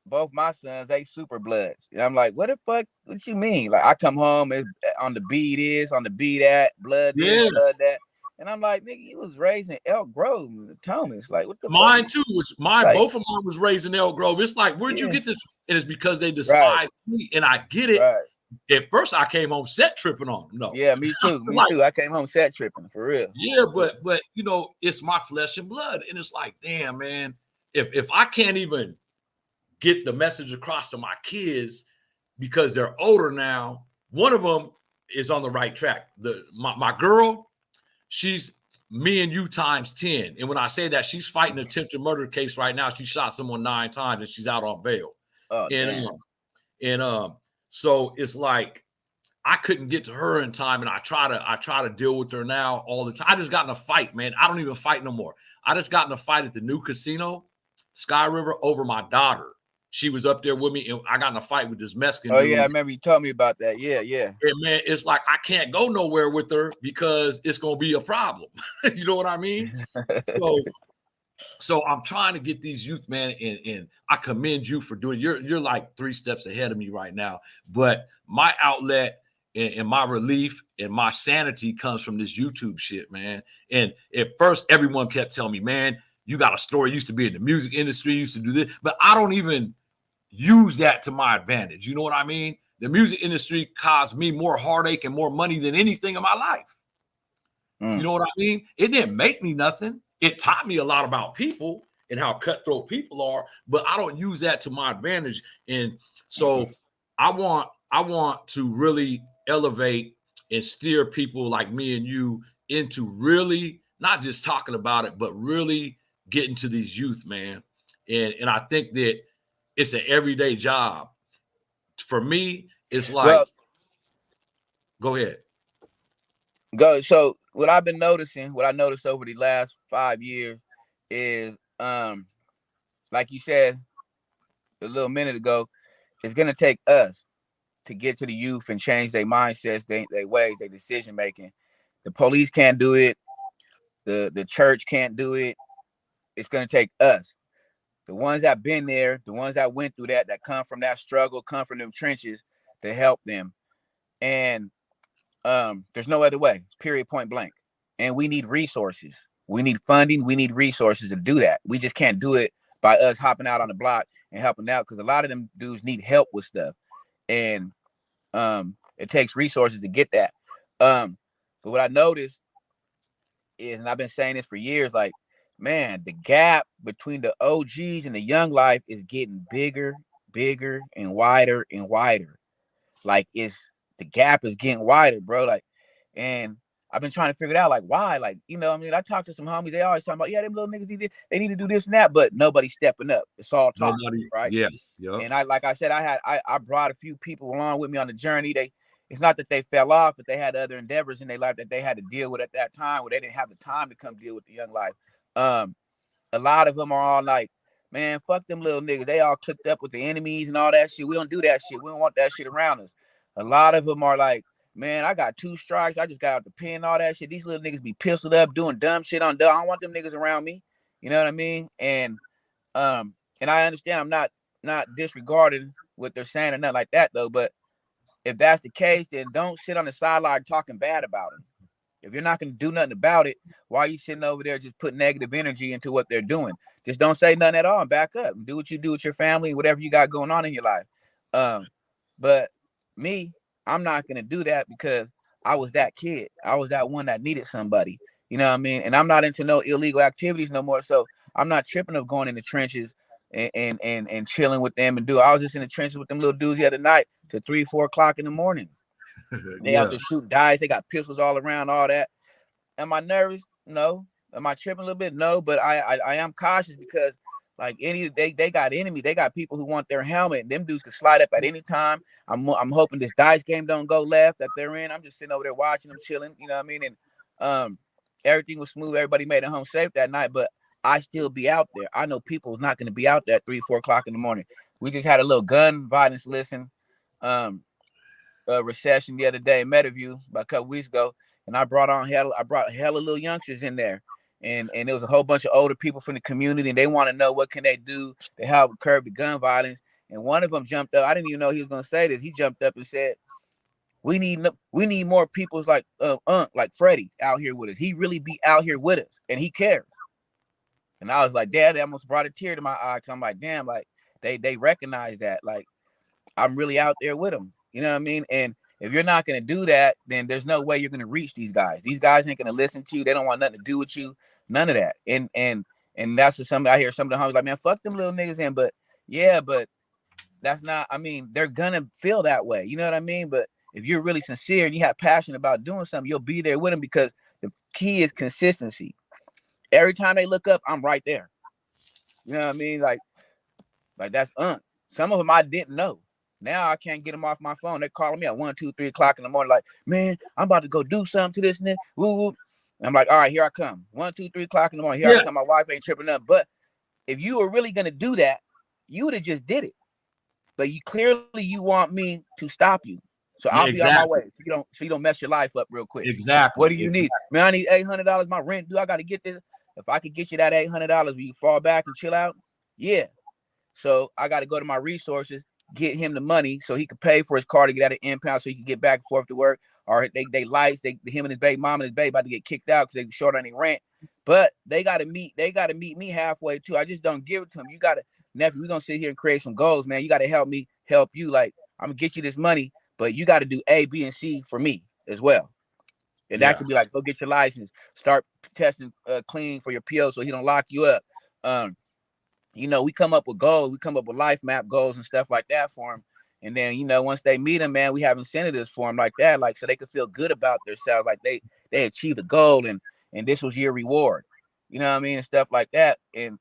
both my sons, they super bloods. And I'm like, what the fuck? What you mean? Like, I come home, it's on the beat this, on the beat that, blood this, Yeah, blood that. And I'm like, nigga, you was raised in Elk Grove, Thomas. Like, what the fuck? mine too. Like, Both of mine was raised in Elk Grove. It's like, where'd you yeah, get this? And it's because they right, despise me. And I get it. right. At first, I came home set tripping on them. No, Yeah, me too. it's Me like, too. I came home set tripping for real. yeah, but you know, it's my flesh and blood, and it's like, damn, man, if I can't even get the message across to my kids because they're older now, one of them is on the right track. My girl, she's me and you times 10, and when I say that, she's fighting an attempted murder case right now. She shot someone 9 times, and she's out on bail. Oh, And damn. so it's like I couldn't get to her in time, and I try to deal with her now all the time. I just got in a fight, man. I don't even fight no more. I just got in a fight at the new casino, Sky River, over my daughter. She was up there with me, and I got in a fight with this Mexican Oh, yeah, I dude. remember you told me about that. Yeah, yeah. And man, it's like I can't go nowhere with her because it's gonna be a problem. You know what I mean? So I'm trying to get these youth, man, and I commend you for doing. You're like 3 steps ahead of me right now. But my outlet and my relief and my sanity comes from this YouTube shit, man. And at first, everyone kept telling me, man, you got a story. You used to be in the music industry, you used to do this, but I don't even use that to my advantage. You know what I mean? The music industry caused me more heartache and more money than anything in my life. You know what I mean? It didn't make me nothing. It taught me a lot about people and how cutthroat people are, but I don't use that to my advantage. And so I want to really elevate and steer people like me and you into really not just talking about it, but really getting to these youth, man. And I think that it's an everyday job. For me, it's like, Well, go ahead. go. So what I've been noticing, what I noticed over the last 5 years is, like you said a little minute ago, it's gonna take us to get to the youth and change their mindsets, their ways, their decision making. The police can't do it. The church can't do it. It's gonna take us, the ones that been there, the ones that went through that come from that struggle, come from them trenches, to help them. And there's no other way. Period. Point blank. And we need resources. We need funding. We need resources to do that. We just can't do it by us hopping out on the block and helping out, because a lot of them dudes need help with stuff, and it takes resources to get that. But what I noticed is, and I've been saying this for years, like, man, the gap between the OGs and the young life is getting bigger, bigger, and wider and wider. Like, it's the gap is getting wider, bro. Like, and I've been trying to figure it out, like, why? Like, I mean, I talked to some homies, they always talking about, yeah, them little niggas, they need to do this and that, but nobody's stepping up. It's all talk, Nobody, right? yeah, yeah. And like I said, I brought a few people along with me on the journey. It's not that they fell off, but they had other endeavors in their life that they had to deal with at that time, where they didn't have the time to come deal with the young life. A lot of them are all like, man, fuck them little niggas. They all clicked up with the enemies and all that shit. We don't do that shit. We don't want that shit around us. A lot of them are like, man, I got 2 strikes. I just got out the pen, all that shit. These little niggas be pistoled up, doing dumb shit on dumb. I don't want them niggas around me. You know what I mean? And I understand, I'm not disregarding what they're saying or nothing like that, though. But if that's the case, then don't sit on the sideline talking bad about them. If you're not going to do nothing about it, why are you sitting over there just putting negative energy into what they're doing? Just don't say nothing at all and back up and do what you do with your family, whatever you got going on in your life. But me, I'm not going to do that, because I was that kid. I was that one that needed somebody. You know what I mean? And I'm not into no illegal activities no more. So I'm not tripping of going in the trenches and chilling with them and do. I was just in the trenches with them little dudes the other night till 3, 4 o'clock in the morning. They out Yeah. there shooting dice. They got pistols all around, all that. Am I nervous? No. Am I tripping a little bit? No. But I am cautious, because like they got enemy. They got people who want their helmet. Them dudes can slide up at any time. I'm hoping this dice game don't go left that they're in. I'm just sitting over there watching them, chilling. You know what I mean? And everything was smooth. Everybody made it home safe that night. But I still be out there. I know people is not going to be out there at 3, 4 o'clock in the morning. We just had a little gun violence listen. Recession the other day in Meadowview about a couple weeks ago, and I brought hella little youngsters in there, and there was a whole bunch of older people from the community, and they want to know what can they do to help curb the gun violence. And one of them jumped up. I didn't even know he was gonna say this. He jumped up and said, "We need more people's like Freddie out here with us. He really be out here with us, and he cares." And I was like, "Dad," that almost brought a tear to my eye, because I'm like, "Damn!" Like they recognize that. Like, I'm really out there with them. You know what I mean? And if you're not going to do that, then there's no way you're going to reach these guys. These guys ain't going to listen to you. They don't want nothing to do with you. None of that. And that's just something I hear some of the homies like, man, fuck them little niggas in. But yeah, but that's not, I mean, they're going to feel that way. You know what I mean? But if you're really sincere and you have passion about doing something, you'll be there with them, because the key is consistency. Every time they look up, I'm right there. You know what I mean? Like that's some of them I didn't know. Now I can't get them off my phone. They're calling me at 1, 2, 3 o'clock in the morning, like, man, I'm about to go do something to this and this. Woo woo. I'm like, all right, here I come. 1, 2, 3 o'clock in the morning. Here I Yeah. come. My wife ain't tripping up. But if you were really gonna do that, you would have just did it. But you want me to stop you. So Yeah, I'll be on my exactly. way. So you don't mess your life up real quick. What Exactly. do you need? Man, I need $800. My rent. I got to get this. If I could get you that $800, will you fall back and chill out? Yeah. So I got to go to my resources, get him the money so he could pay for his car to get out of impound, so he can get back and forth to work. Or they lights, him and his baby mom and his baby about to get kicked out because they short on their rent. But they gotta meet me halfway too. I just don't give it to them. You gotta, nephew, we're gonna sit here and create some goals, man. You gotta help me help you. Like, I'm gonna get you this money, but you gotta do A, B, and C for me as well. And that Yeah. could be like, go get your license, start testing clean for your PO so he don't lock you up. We come up with goals, we come up with life map goals and stuff like that for them. And then, once they meet them, man, we have incentives for them like that, like, so they can feel good about themselves, like they achieved a goal. and this was your reward. You know what I mean? And stuff like that. And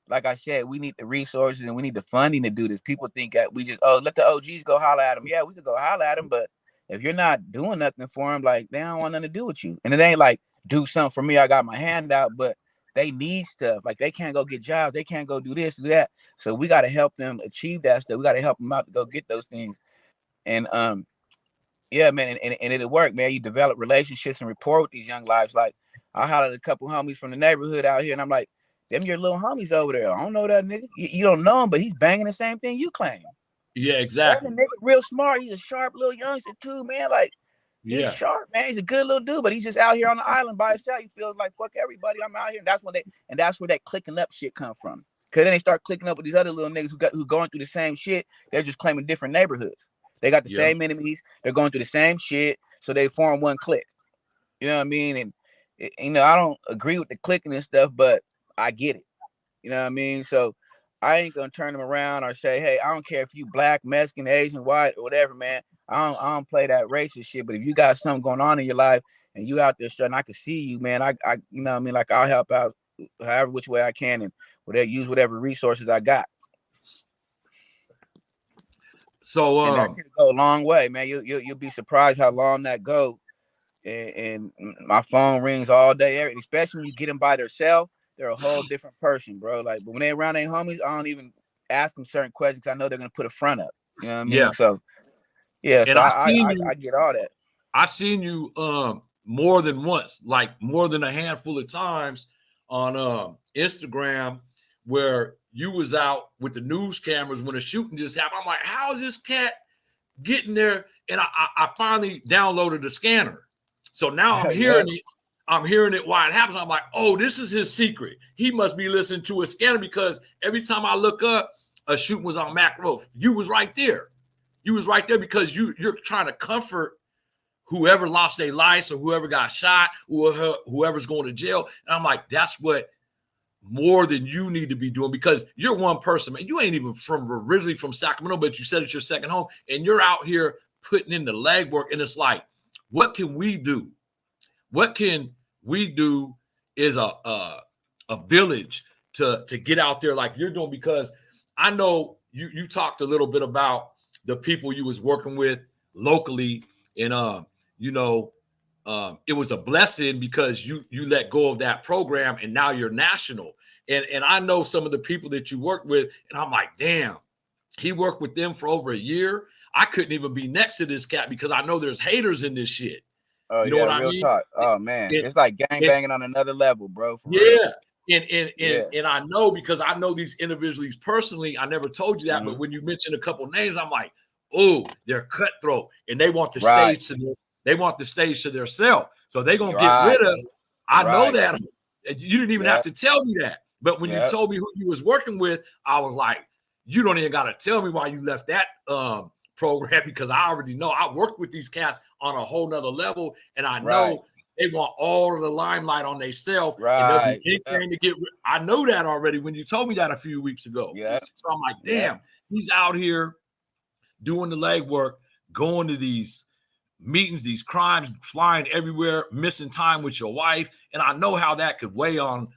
like I said, we need the resources and we need the funding to do this. People think that we just, let the OGs go holler at them. Yeah, we could go holler at them, but if you're not doing nothing for them, like, they don't want nothing to do with you. And it ain't like, do something for me, I got my hand out, but they need stuff. Like, they can't go get jobs, they can't go do this, do that. So we got to help them achieve that stuff. We got to help them out to go get those things. And yeah, man, and it'll work, man. You develop relationships and rapport with these young lives. Like, I hollered at a couple homies from the neighborhood out here, and I'm like, them your little homies over there. I don't know that nigga. You don't know him, but he's banging the same thing you claim. Yeah, exactly. That nigga real smart. He's a sharp little youngster too, man. Like, he's sharp, man. He's a good little dude, but he's just out here on the island by himself. He feels like, fuck everybody, I'm out here. And that's where that clicking up shit come from. Cause then they start clicking up with these other little niggas who going through the same shit. They're just claiming different neighborhoods. They got the same enemies. They're going through the same shit. So they form one clique. You know what I mean? And I don't agree with the clicking and stuff, but I get it. You know what I mean? So I ain't gonna turn them around or say, hey, I don't care if you black, Mexican, Asian, white, or whatever, man. I don't play that racist shit. But if you got something going on in your life and you out there struggling, I can see you, man. I you know what I mean? Like, I'll help out however which way I can and use whatever resources I got. So and that can go a long way, man. You'll be surprised how long that go. And my phone rings all day, especially when you get them by themselves. They're a whole different person, bro. Like, but when they around their homies, I don't even ask them certain questions. I know they're gonna put a front up. You know what I mean? Yeah. So yeah, and so I get all that. I seen you more than once, like more than a handful of times on Instagram, where you was out with the news cameras when a shooting just happened. I'm like, how is this cat getting there? And I finally downloaded the scanner. So now I'm hearing it. I'm hearing it while it happens. I'm like, oh, this is his secret. He must be listening to a scanner, because every time I look up, a shooting was on Mac Road. You was right there. You was right there because you're trying to comfort whoever lost their lives or whoever got shot or whoever's going to jail. And I'm like, that's what more than you need to be doing, because you're one person, man. You ain't even originally from Sacramento, but you said it's your second home, and you're out here putting in the legwork. And it's like, what can we do? What can we do is a village to get out there like you're doing? Because I know you talked a little bit about the people you was working with locally, and it was a blessing because you let go of that program and now you're national. And I know some of the people that you work with, and I'm like, damn, he worked with them for over a year. I couldn't even be next to this cat because I know there's haters in this shit. Oh, you know what I mean? Talk. Oh man, it's like gang banging on another level, bro. For real. And I know, because I know these individuals personally. I never told you that, but when you mentioned a couple names, I'm like, oh, they're cutthroat, and they want the stage to themselves. So they're gonna get rid of. I know that. You didn't even have to tell me that. But when you told me who you was working with, I was like, you don't even got to tell me why you left that program, because I already know. I worked with these cats on a whole nother level, and I know they want all of the limelight on themselves. And they'll be anything to get. I know that already when you told me that a few weeks ago. So I'm like, damn, he's out here doing the legwork, going to these meetings, these crimes, flying everywhere, missing time with your wife. And I know how that could weigh on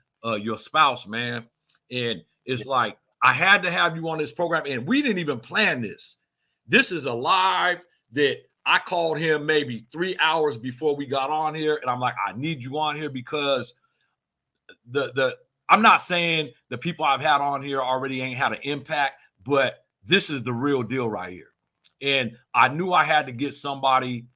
your spouse, man. And it's like, I had to have you on this program, and we didn't even plan this. This is a live that I called him maybe 3 hours before we got on here. And I'm like, I need you on here because I'm not saying the people I've had on here already ain't had an impact, but this is the real deal right here. And I knew I had to get somebody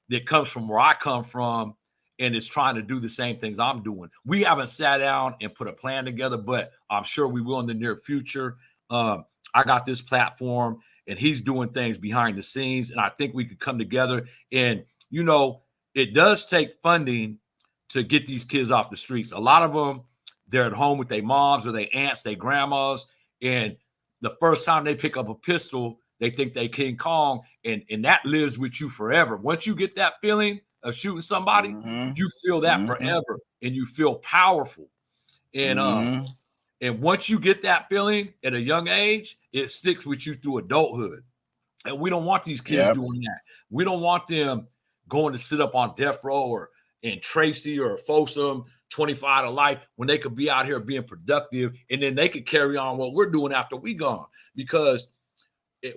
that comes from where I come from and is trying to do the same things I'm doing. We haven't sat down and put a plan together, but I'm sure we will in the near future. I got this platform, and he's doing things behind the scenes, and I think we could come together. And, it does take funding to get these kids off the streets. A lot of them, they're at home with their moms or their aunts, their grandmas, and the first time they pick up a pistol, they think they King Kong, and that lives with you forever. Once you get that feeling of shooting somebody, you feel that forever, and you feel powerful. And and once you get that feeling at a young age, it sticks with you through adulthood. And we don't want these kids doing that. We don't want them going to sit up on death row or in Tracy or Folsom, 25 to life, when they could be out here being productive, and then they could carry on what we're doing after we gone. Because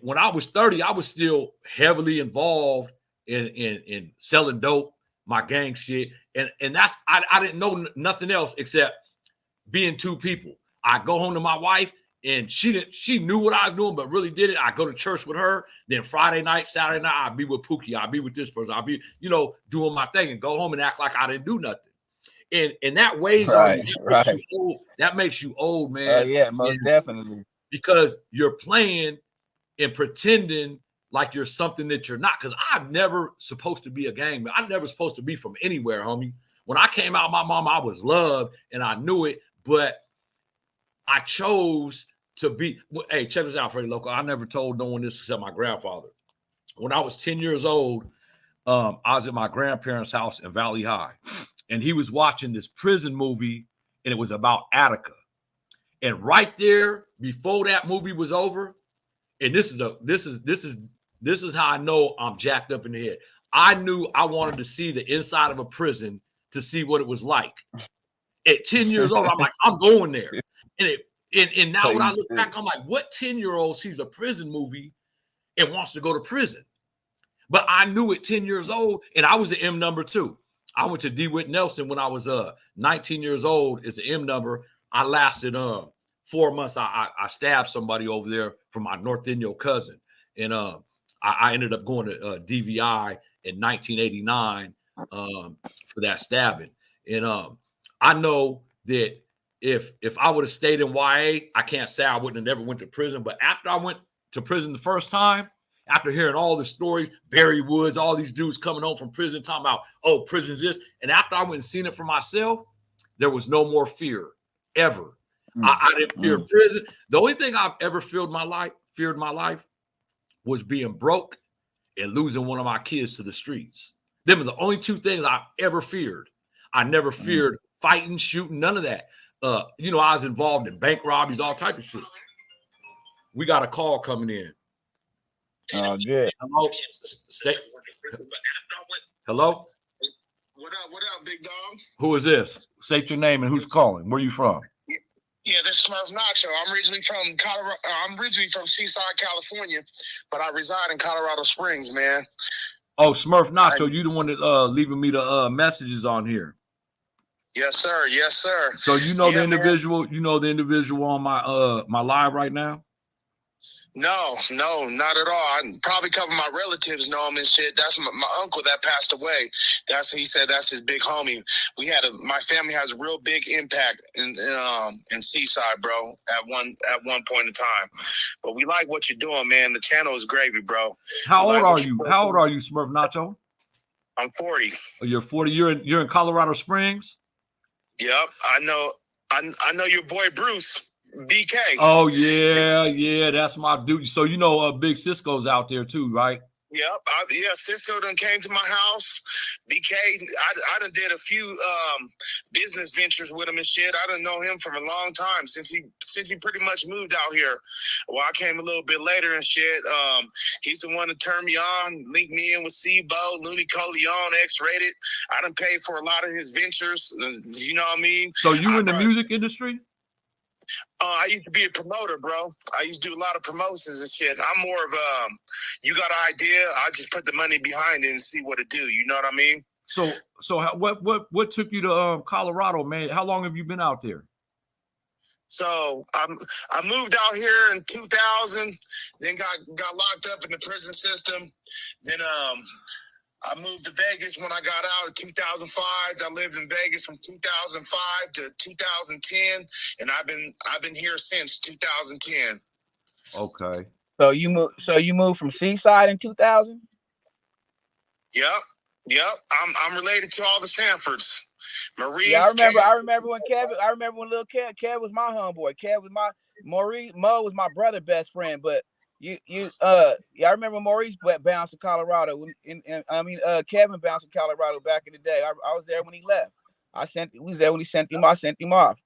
when I was 30, I was still heavily involved in selling dope, my gang shit, and that's I didn't know nothing else except being two people. I go home to my wife, and she knew what I was doing, but really did it. I go to church with her. Then Friday night, Saturday night, I'd be with Pookie. I'd be with this person. I'd be, doing my thing, and go home and act like I didn't do nothing. And that weighs on you. That makes you old. That makes you old, man. Yeah, most definitely. Because you're playing and pretending like you're something that you're not. Because I'm never supposed to be a gang man. I'm never supposed to be from anywhere, homie. When I came out, my mom, I was loved, and I knew it, but I chose to be. Hey, check this out, Freddie Loco. I never told no one this except my grandfather. When I was 10 years old, I was at my grandparents' house in Valley High, and he was watching this prison movie, and it was about Attica. And right there, before that movie was over, and this is how I know I'm jacked up in the head. I knew I wanted to see the inside of a prison to see what it was like. At 10 years old, I'm like, I'm going there. And now when I look back, I'm like, what 10-year-old sees a prison movie and wants to go to prison? But I knew at 10 years old, and I was an M number too. I went to DeWitt Nelson when I was 19 years old as an M number. I lasted 4 months. I stabbed somebody over there from my North Indio cousin. And I ended up going to DVI in 1989 for that stabbing. And I know that if I would have stayed in YA, I can't say I wouldn't have never went to prison. But after I went to prison the first time, after hearing all the stories, Barry Woods, all these dudes coming home from prison talking about, oh, prison's this. And after I went and seen it for myself, there was no more fear ever. I didn't fear prison. The only thing I've ever feared in my life was being broke and losing one of my kids to the streets. Them are the only two things I've ever feared. I never feared fighting, shooting, none of that. I was involved in bank robberies, all type of shit. We got a call coming in. Oh, good. Hello? Hello? What up, big dog? Who is this? State your name and who's calling. Where are you from? Yeah, this is Smurf Nacho. I'm originally from Colorado. I'm originally from Seaside, California, but I reside in Colorado Springs, man. Oh, Smurf Nacho, you the one that leaving me the messages on here. Yes, sir. Yes, sir. So you know the individual. Man. You know the individual on my my live right now. No, not at all. I probably couple of my relatives know him and shit. That's my uncle that passed away. He said that's his big homie. My family has a real big impact in Seaside, bro. At one point in time, but we like what you're doing, man. The channel is gravy, bro. How old are you? How old are you, Smurf Nacho? I'm 40. Oh, you're 40. You're in Colorado Springs. Yep, I know. I know your boy Bruce. BK. Oh yeah, that's my dude. So Big Cisco's out there too, right? Yep. Cisco done came to my house. BK, I done did a few business ventures with him and shit. I done know him from a long time since he pretty much moved out here. Well, I came a little bit later and shit. He's the one that turned me on, linked me in with Sebo, Looney Coleon, X-Rated. I done paid for a lot of his ventures. You know what I mean? So you in the music industry? I used to be a promoter, bro. I used to do a lot of promotions and shit. I'm more of you got an idea, I just put the money behind it and see what it do. You know what I mean? So what took you to Colorado, man? How long have you been out there? So I moved out here in 2000, then got locked up in the prison system. Then I moved to Vegas when I got out in 2005. I lived in Vegas from 2005 to 2010, and I've been here since 2010. Okay. So you moved from Seaside in 2000? Yep. I'm related to all the Sanfords. Maurice. Yeah, I remember when little Kev was my homeboy. Kev was my Mo was my brother's best friend, but I remember Maurice bounced to Colorado. Kevin bounced to Colorado back in the day. I was there when he left. We was there when he sent him. I sent him off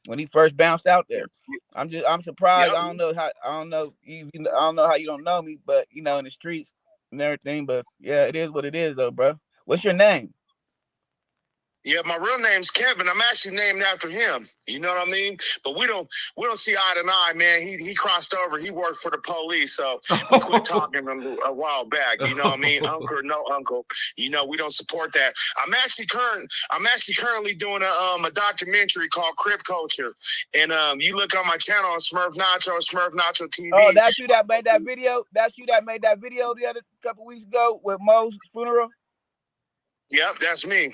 when he first bounced out there. I'm surprised. Yep. I don't know how you don't know me, but in the streets and everything. But yeah, it is what it is, though, bro. What's your name? Yeah, my real name's Kevin. I'm actually named after him. You know what I mean? But we don't see eye to eye, man. He crossed over. He worked for the police, so we quit talking a while back. You know what I mean? Uncle or no uncle. You know, we don't support that. I'm actually currently doing a documentary called Crip Culture, and you look on my channel on Smurf Nacho TV. Oh, that's you that made that video. That's you that made that video the other couple weeks ago with Mo's funeral. Yep, that's me.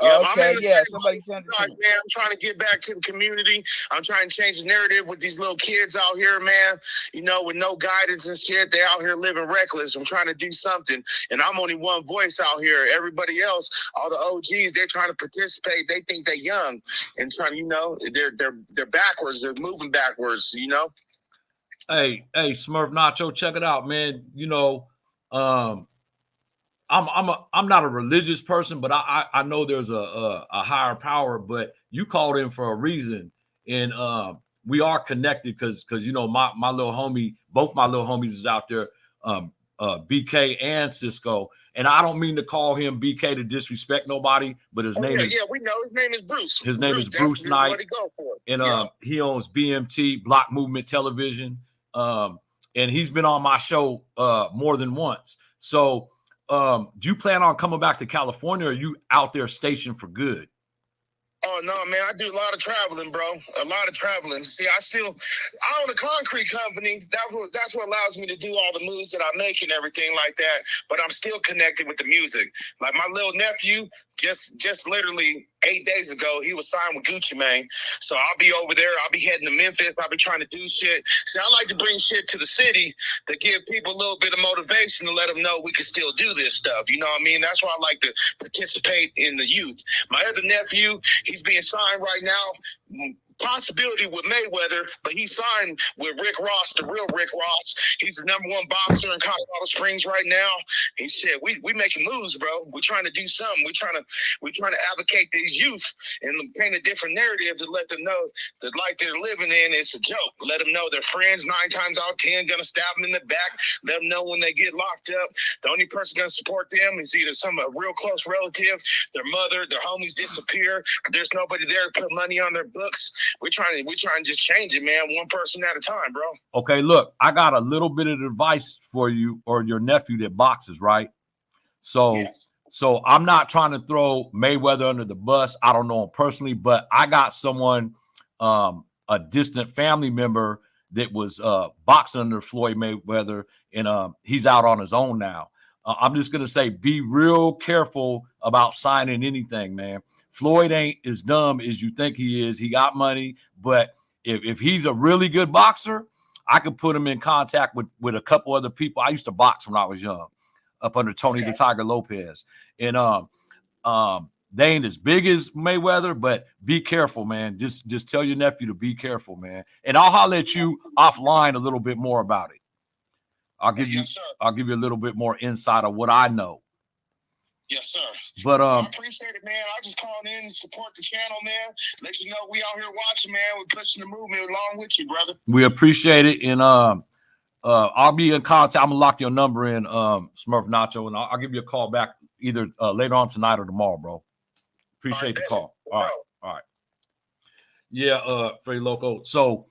Yeah, okay, yeah. Somebody sent it to me. Man, I'm trying to get back to the community. I'm trying to change the narrative with these little kids out here, man. You know, with no guidance and shit. They out here living reckless. I'm trying to do something, and I'm only one voice out here. Everybody else, all the OGs, they're trying to participate. They think they're young and trying to, you know, they're backwards. They're moving backwards. You know. Hey, Smurf Nacho, check it out, man. You know, I'm not a religious person, but I know there's a higher power. But you called in for a reason, and we are connected because you know my little homie, both my little homies is out there, BK and Cisco. And I don't mean to call him BK to disrespect nobody, but his name is we know his name is Bruce. His name is Bruce Knight, and he owns BMT Block Movement Television, and he's been on my show more than once. So. Do you plan on coming back to California, or are you out there stationed for good? Oh, no, man, I do a lot of traveling, bro. A lot of traveling. See, I own a concrete company. That's what allows me to do all the moves that I make and everything like that. But I'm still connected with the music. Like my little nephew, just literally 8 days ago, he was signed with Gucci Mane. So I'll be over there. I'll be heading to Memphis. I'll be trying to do shit. See, I like to bring shit to the city to give people a little bit of motivation to let them know we can still do this stuff. You know what I mean? That's why I like to participate in the youth. My other nephew, he's being signed right now. Possibility with Mayweather, but he signed with Rick Ross, the real Rick Ross. He's the #1 boxer in Colorado Springs right now. He said, "We making moves, bro. We're trying to do something. We're trying to advocate these youth and paint a different narrative to let them know that life they're living in is a joke. Let them know their friends 9 times out of 10 gonna stab them in the back. Let them know when they get locked up, the only person gonna support them is either a real close relative, their mother, their homies disappear. There's nobody there to put money on their books." We're trying to just change it, man, one person at a time, bro. Okay, look, I got a little bit of advice for you or your nephew that boxes, right? So I'm not trying to throw Mayweather under the bus. I don't know him personally, but I got someone, a distant family member that was boxing under Floyd Mayweather, and he's out on his own now. I'm just gonna say, be real careful about signing anything, man. Floyd ain't as dumb as you think he is. He got money, but if he's a really good boxer, I could put him in contact with a couple other people. I used to box when I was young, up under Tony the Tiger Lopez, and they ain't as big as Mayweather, but be careful, man. Just tell your nephew to be careful, man. And I'll holler at you offline a little bit more about it. I'll give you a little bit more insight of what I know. Yes, sir. But I appreciate it, man. I just called in and support the channel, man. Let you know we out here watching, man. We're pushing the movement along with you, brother. We appreciate it, and I'll be in contact. I'm gonna lock your number in, Smurf Nacho, and I'll give you a call back either later on tonight or tomorrow, bro. Appreciate the call. All right. Yeah, Freddie Loco. So,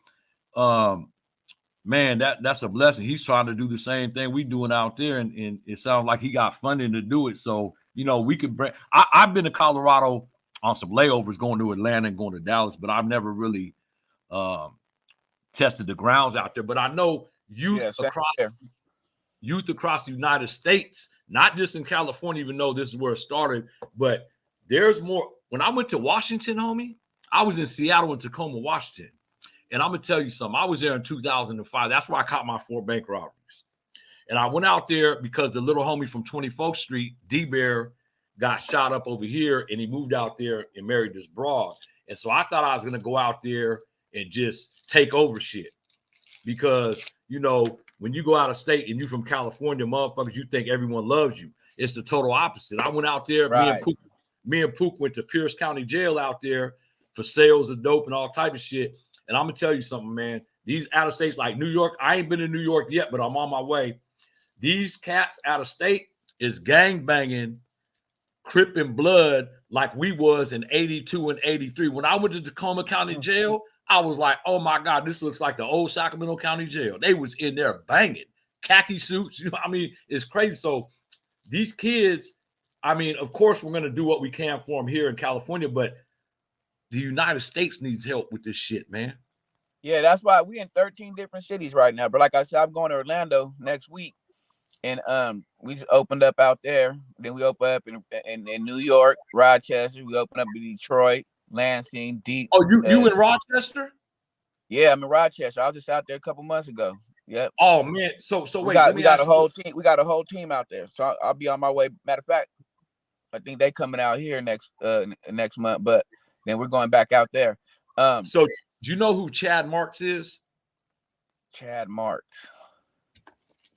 man, that's a blessing. He's trying to do the same thing we doing out there, and it sounds like he got funding to do it. So, you know, we could bring. I've been to Colorado on some layovers, going to Atlanta and going to Dallas, but I've never really tested the grounds out there. But I know youth across the United States, not just in California, even though this is where it started, but there's more. When I went to Washington, homie, I was in Seattle and Tacoma, Washington. And I'm going to tell you something. I was there in 2005. That's where I caught my 4 bank robberies. And I went out there because the little homie from 24th Street, D-Bear, got shot up over here, and he moved out there and married this broad. And so I thought I was going to go out there and just take over shit. Because, you know, when you go out of state and you from California, motherfuckers, you think everyone loves you. It's the total opposite. I went out there. Right. Me and Pook went to Pierce County Jail out there for sales of dope and all type of shit. And I'm going to tell you something, man. These out of states like New York, I ain't been in New York yet, but I'm on my way. These cats out of state is gang banging Crip and blood like we was in 82 and 83. When I went to Tacoma County Jail, I was like, oh my God, this looks like the old Sacramento County Jail. They was in there banging. Khaki suits, you know, I mean, it's crazy. So these kids, I mean, of course, we're going to do what we can for them here in California, but the United States needs help with this shit, man. Yeah, that's why we in 13 different cities right now. But like I said, I'm going to Orlando next week. And we just opened up out there. Then we open up in New York, Rochester. We open up in Detroit, Lansing, Deep. Oh, you in Rochester? Yeah, I'm in Rochester. I was just out there a couple months ago. Yep. Oh man. So we wait, got, let we me got ask a whole team. We got a whole team out there. So I'll be on my way. Matter of fact, I think they coming out here next month. But then we're going back out there. So do you know who Chad Marks is? Chad Marks.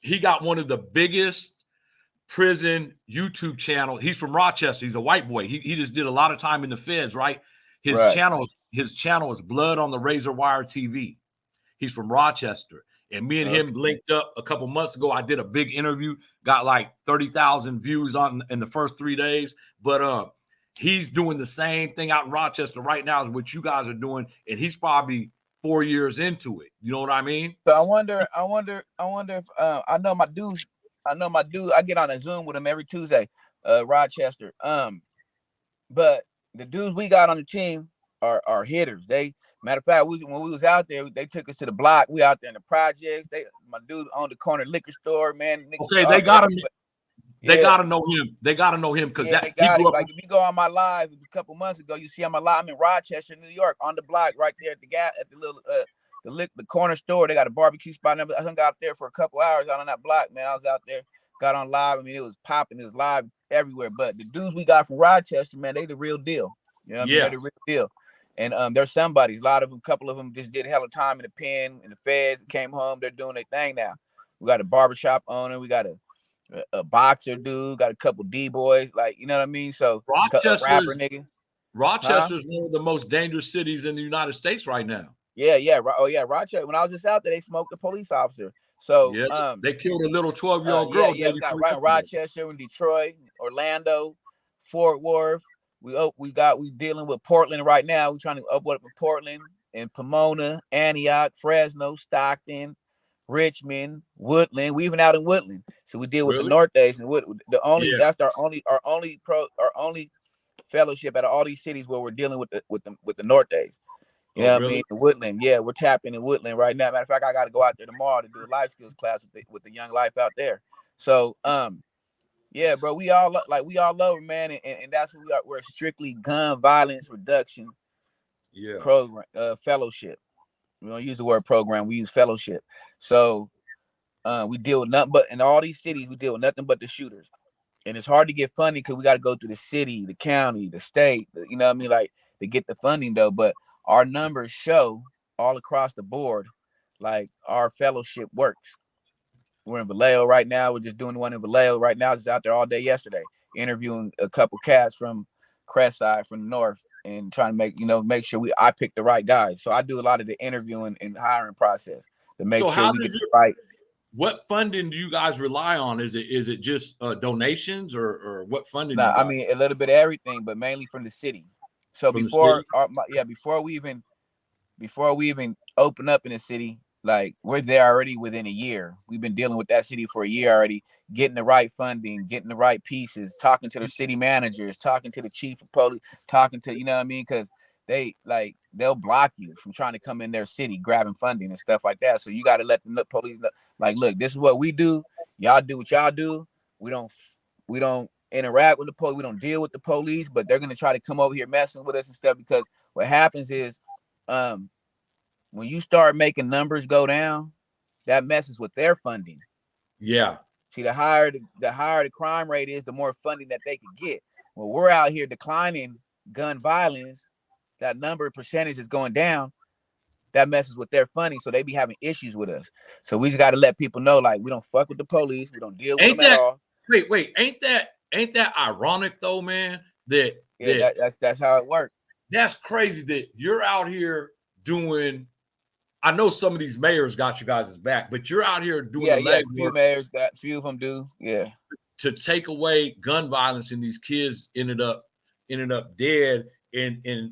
He got one of the biggest prison YouTube channel. He's from Rochester. He's a white boy. He just did a lot of time in the feds, right? His channel is Blood on the Razor Wire TV. He's from Rochester. And me and him linked up a couple months ago. I did a big interview, got like 30,000 views in the first 3 days. But he's doing the same thing out in Rochester right now as what you guys are doing. And he's probably 4 years into it. You know what I mean? So I wonder if I know my dude. I get on a Zoom with him every Tuesday, Rochester. But the dudes we got on the team are hitters. Matter of fact, when we was out there, they took us to the block. We out there in the projects. My dude owned the corner liquor store, man. Okay, they got him. They gotta know him. They gotta know him because he grew up. Like if you go on my live a couple months ago, you see on my live. I'm in Rochester, New York, on the block right there at the little the corner store. They got a barbecue spot. I hung out there for a couple hours out on that block, man. I was out there, got on live. I mean, it was popping. It was live everywhere. But the dudes we got from Rochester, man, they the real deal. You know what I mean? They're the real deal. And there's somebody's. A couple of them just did hella time in the pen, in the feds, came home. They're doing their thing now. We got a barbershop owner. We got a boxer dude. Got a couple D-boys. Like, you know what I mean? So Rochester's one of the most dangerous cities in the United States right now. Yeah. Oh yeah, Rochester. When I was just out there, they smoked a police officer. So they killed a little 12-year-old girl. Yeah, we got right in Rochester, in Detroit, Orlando, Fort Worth. We dealing with Portland right now. We're trying to up in Portland and Pomona, Antioch, Fresno, Stockton, Richmond, Woodland. We even out in Woodland. So we deal with the Northeast and that's our only fellowship out of all these cities where we're dealing with the Northeast. You know what I mean? The Woodland. Yeah, we're tapping in Woodland right now. Matter of fact, I got to go out there tomorrow to do a life skills class with the young life out there. So, yeah, bro, we all over, man, and that's what we are. We're a strictly gun violence reduction program, fellowship. We don't use the word program, we use fellowship. So we deal with nothing but in all these cities, we deal with nothing but the shooters. And it's hard to get funding because we got to go through the city, the county, the state, you know what I mean, like to get the funding though. But our numbers show all across the board, like our fellowship works. We're in Vallejo right now. We're just doing one in Vallejo right now. Just out there all day yesterday, interviewing a couple cats from Crestside, from the north, and trying to make sure I pick the right guys. So I do a lot of the interviewing and hiring process to make sure we get the right. What funding do you guys rely on? Is it just donations or what funding? Nah, I mean a little bit of everything, but mainly from the city. So before we even open up in the city, like we're there already within a year. We've been dealing with that city for a year already, getting the right funding, getting the right pieces, talking to the city managers, talking to the chief of police, talking to, you know what I mean? Because they'll block you from trying to come in their city, grabbing funding and stuff like that. So you got to let the police know, like, look, this is what we do. Y'all do what y'all do. We don't interact with the police. We don't deal with the police, but they're gonna try to come over here messing with us and stuff. Because what happens is, when you start making numbers go down, that messes with their funding. Yeah. See, the higher the crime rate is, the more funding that they can get. When we're out here declining gun violence, that number percentage is going down. That messes with their funding, so they be having issues with us. So we just got to let people know, like, we don't fuck with the police. We don't deal with them at all. Wait, ain't that ironic though, man? That's how it works. That's crazy that you're out here doing. I know some of these mayors got you guys' back, but you're out here doing the legwork. Few mayors got, few of them do. Yeah. to take away gun violence, and these kids ended up dead, and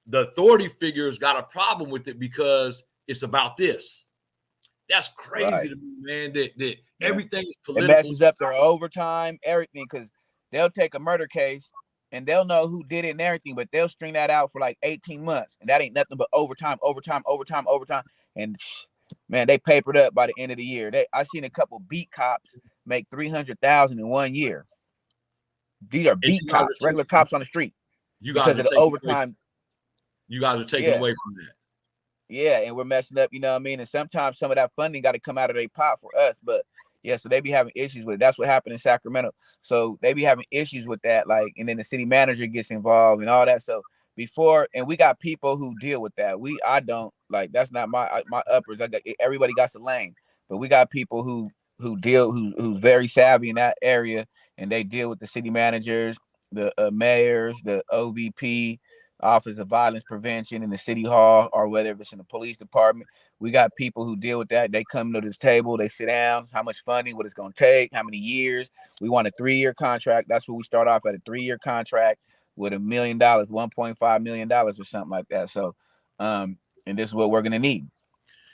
the authority figures got a problem with it because it's about this. That's crazy to me, man. That everything is It political. messes up their overtime, everything, because they'll take a murder case and they'll know who did it and everything, but they'll string that out for like 18 months, and that ain't nothing but overtime. And man, they papered up by the end of the year. I seen a couple beat cops make $300,000 in 1 year. These are beat cops, regular cops on the street, because of the overtime. You guys are taking away from that. Yeah, and we're messing up, you know what I mean? And sometimes some of that funding got to come out of their pot for us. But yeah, so they be having issues with it. That's what happened in Sacramento. So they be having issues with that, like, and then the city manager gets involved and all that. So before, and we got people who deal with that. I don't, like, that's not my uppers. I got, everybody got a lane, but we got people who's very savvy in that area, and they deal with the city managers, the mayors, the OVP, Office of Violence Prevention in the city hall, or whether it's in the police department. We got people who deal with that. They come to this table, they sit down, how much funding, what it's going to take, how many years. We want a 3-year contract. That's what we start off at, a 3-year contract with $1 million, $1.5 million or something like that. So, and this is what we're going to need.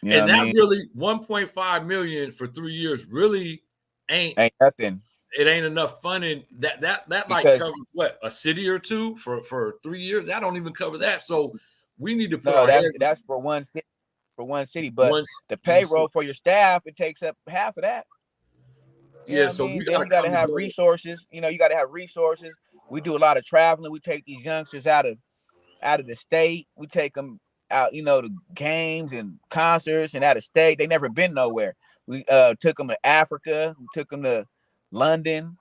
You know, and that really, 1.5 million for 3 years really ain't nothing. It ain't enough funding that like covers what, a city or two for 3 years. That don't even cover that. So we need to put that's for one city, but the payroll for your staff, it takes up half of that. So we got to have resources. You got to have resources. We do a lot of traveling. We take these youngsters out of the state. We take them out, to games and concerts and out of state. They never been nowhere. We took them to Africa. We took them to London.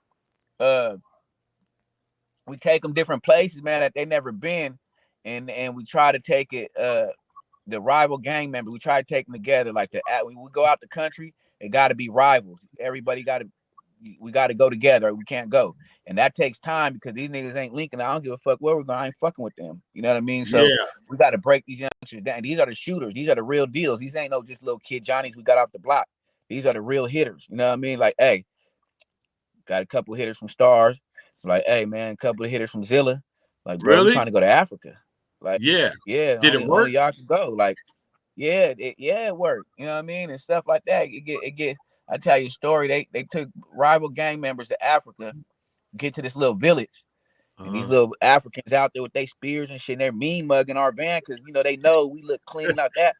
We take them different places, man, that they never been, and we try to take it. The rival gang members, we try to take them together. Like when we go out the country, it got to be rivals. Everybody we got to go together. We can't go, and that takes time because these niggas ain't linking. I don't give a fuck where we're going. I ain't fucking with them. You know what I mean? So we got to break these youngsters down. These are the shooters. These are the real deals. These ain't no just little kid Johnnies we got off the block. These are the real hitters. You know what I mean? Like, hey, got a couple of hitters from Stars. Like, hey, man, a couple of hitters from Zilla. Like, bro, we're trying to go to Africa. Like, yeah. Did it work? Only y'all can go. Like, it worked. You know what I mean? And stuff like that. It get. I tell you a story. They took rival gang members to Africa, get to this little village, and these little Africans out there with their spears and shit. And they're mean mugging our van because they know we look clean like that.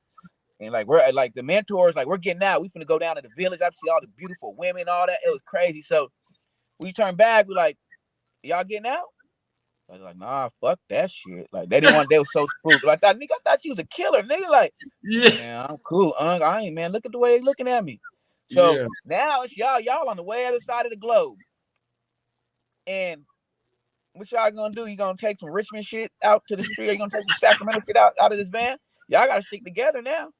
And like we're like the mentors, like we're getting out. We finna go down to the village. I see all the beautiful women, all that. It was crazy. So we turned back. We like, y'all getting out? I was like, nah, fuck that shit. Like they didn't want. They were so spooked. Like that nigga, I thought you was a killer, nigga. Like, man, I'm cool. I ain't, man. Look at the way they looking at me. So now it's y'all on the way other side of the globe. And what y'all gonna do? You gonna take some Richmond shit out to the street? Or you gonna take some Sacramento shit out of this van? Y'all gotta stick together now.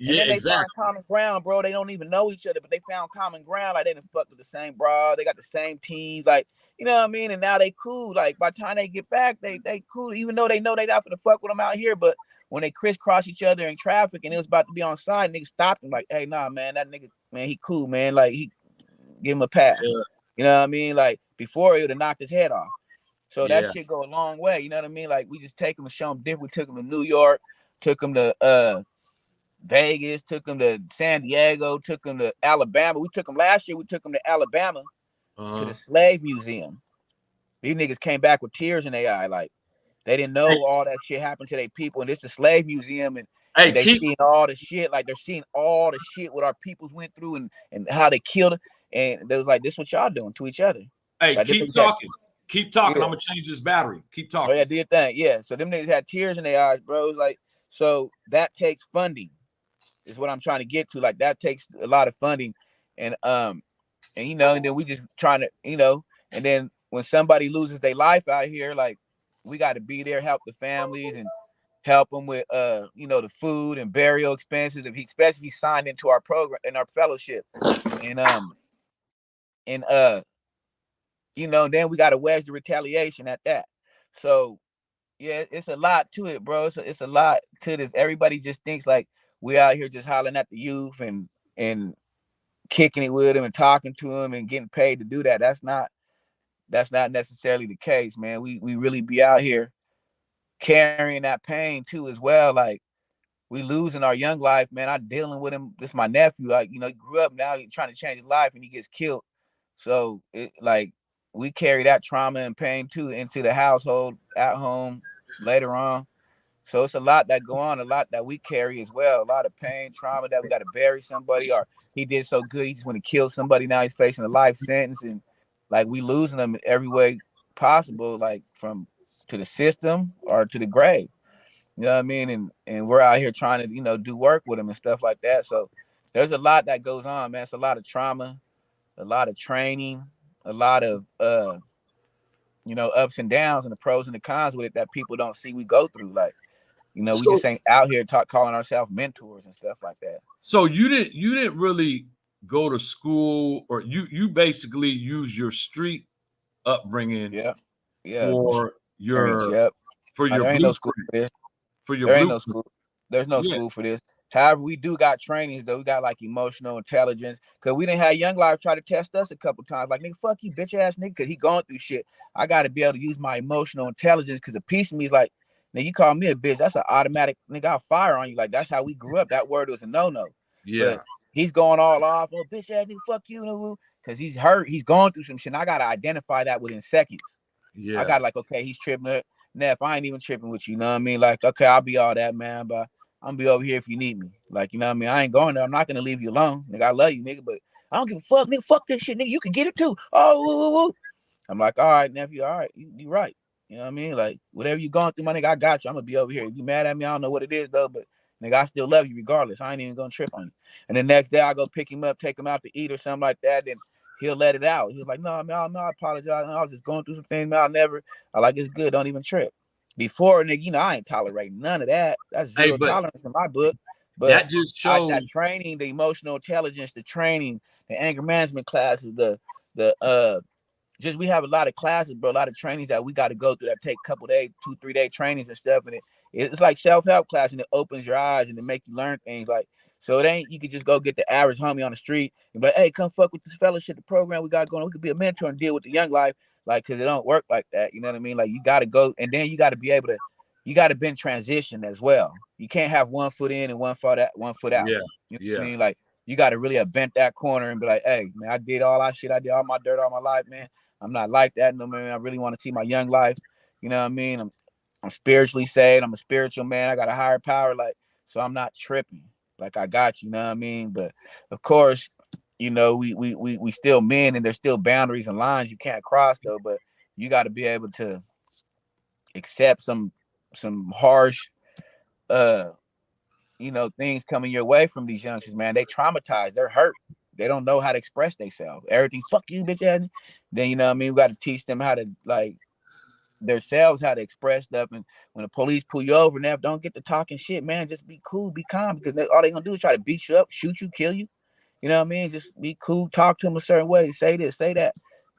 And then they found common ground, bro. They don't even know each other, but they found common ground. Like they didn't fuck with the same bra. They got the same teams. Like, you know what I mean? And now they cool. Like by the time they get back, they cool. Even though they know they not gonna fuck with them out here, but when they crisscross each other in traffic and it was about to be on side, niggas stopped him like, hey, nah, man, that nigga, man, he cool, man. Like he give him a pass. Yeah. You know what I mean? Like before it would have knocked his head off. So that shit go a long way. You know what I mean? Like we just take him and show him different. We took him to New York, took him to Vegas, took him to San Diego, took him to Alabama. We took him last year. We took him to Alabama to the Slave Museum. These niggas came back with tears in their eye. Like they didn't know all that shit happened to their people. And it's the Slave Museum, and they seeing all the shit. Like they're seeing all the shit what our peoples went through and how they killed it. And they was like, this is what y'all doing to each other. Hey, like, keep talking. Keep talking. Yeah. I'm gonna change this battery. Keep talking. Oh, yeah, do your thing. Yeah. So them niggas had tears in their eyes, bro. Like, so that takes funding. Is what I'm trying to get to. Like that takes a lot of funding, and and then we just trying to, and then when somebody loses their life out here, like we got to be there, help the families and help them with the food and burial expenses especially if he signed into our program and our fellowship, and then we got to wedge the retaliation at that. So yeah, it's a lot to it, bro. It's a lot to this. Everybody just thinks like we out here just hollering at the youth and kicking it with him and talking to him and getting paid to do that. That's not necessarily the case, man. We really be out here carrying that pain too as well. Like we losing our young life, man. I dealing with him. This is my nephew. Like, he grew up now, he's trying to change his life and he gets killed. So it like we carry that trauma and pain too into the household, at home, later on. So it's a lot that go on, a lot that we carry as well. A lot of pain, trauma that we got to bury somebody, or he did so good, he just want to kill somebody. Now he's facing a life sentence, and like we losing them in every way possible, like from to the system or to the grave. You know what I mean? And we're out here trying to, do work with them and stuff like that. So there's a lot that goes on, man. It's a lot of trauma, a lot of training, a lot of ups and downs and the pros and the cons with it that people don't see we go through. Like, we So just ain't out here calling ourselves mentors and stuff like that. so you didn't really go to school, or you basically use your street upbringing Yeah. Yeah. for Experience. your Yep. for Now, your there ain't no school blueprint for this. for your There ain't no blueprint. school. There's no Yeah, school for this. However, we do got trainings though. We got like emotional intelligence. Cause we didn't have Young Life try to test us a couple times. Like, nigga, fuck you, bitch ass nigga. Cause he going through shit. I gotta be able to use my emotional intelligence. Cause a piece of me is like, now you call me a bitch. That's an automatic nigga. I'll fire on you. Like, that's how we grew up. That word was a no-no. But yeah, he's going all off. Oh, bitch ass nigga, fuck you. Cause he's hurt. He's going through some shit. And I gotta identify that within seconds. I yeah. got like, okay, he's tripping. Neff, I ain't even tripping with you. You know what I mean? Like, okay, I'll be all that, man, but I'm gonna be over here if you need me. Like, you know what I mean? I ain't going there. I'm not gonna leave you alone. Nigga, I love you, nigga, but I don't give a fuck, nigga. Fuck this shit, nigga. You can get it too. Oh, woo, woo, woo. I'm like, all right, nephew, all right, you right. You know what I mean? Like, whatever you going through, my nigga, I got you. I'm gonna be over here. If you mad at me, I don't know what it is though, but nigga, I still love you regardless. I ain't even gonna trip on you. And the next day I go pick him up, take him out to eat or something like that, then he'll let it out. He was like, no, man, I apologize. I was just going through some things, man. I like, it's good. Don't even trip. Before, nigga, I ain't tolerating none of that. That's Hey, zero but tolerance in my book. But that just that shows. training, the emotional intelligence, the training, the anger management classes, the just we have a lot of classes, bro, a lot of trainings that we got to go through that take a couple days, 2-3 day trainings and stuff. And it's like self-help class, and it opens your eyes and it make you learn things. Like, so it ain't, you could just go get the average homie on the street and be like, hey, come fuck with this fellowship, the program we got going on. We could be a mentor and deal with the young life. Like, cause it don't work like that. You know what I mean? Like, you got to go, and then you got to be able to, you got to be in transition as well. You can't have one foot in and one foot out. Yeah, You know what I yeah. mean? Like, you got to really have bent that corner and be like, hey, man, I did all that shit. I did all my dirt all my life, man. I'm not like that no, man. I really want to see my young life. You know what I mean? I'm spiritually saved. I'm a spiritual man. I got a higher power. Like, so I'm not tripping. Like, I got you, you know what I mean? But of course, we still men, and there's still boundaries and lines you can't cross though. But you got to be able to accept some harsh uh things coming your way from these youngsters, man. They traumatized, they're hurt, they don't know how to express themselves. Everything, fuck you, bitch ass. Then you know what I mean, we got to teach them how to, like, themselves, how to express stuff. And when the police pull you over, now don't get to talking shit, man. Just be cool, be calm, because all they gonna do is try to beat you up, shoot you, kill you. You know what I mean? Just be cool, talk to them a certain way, say this, say that,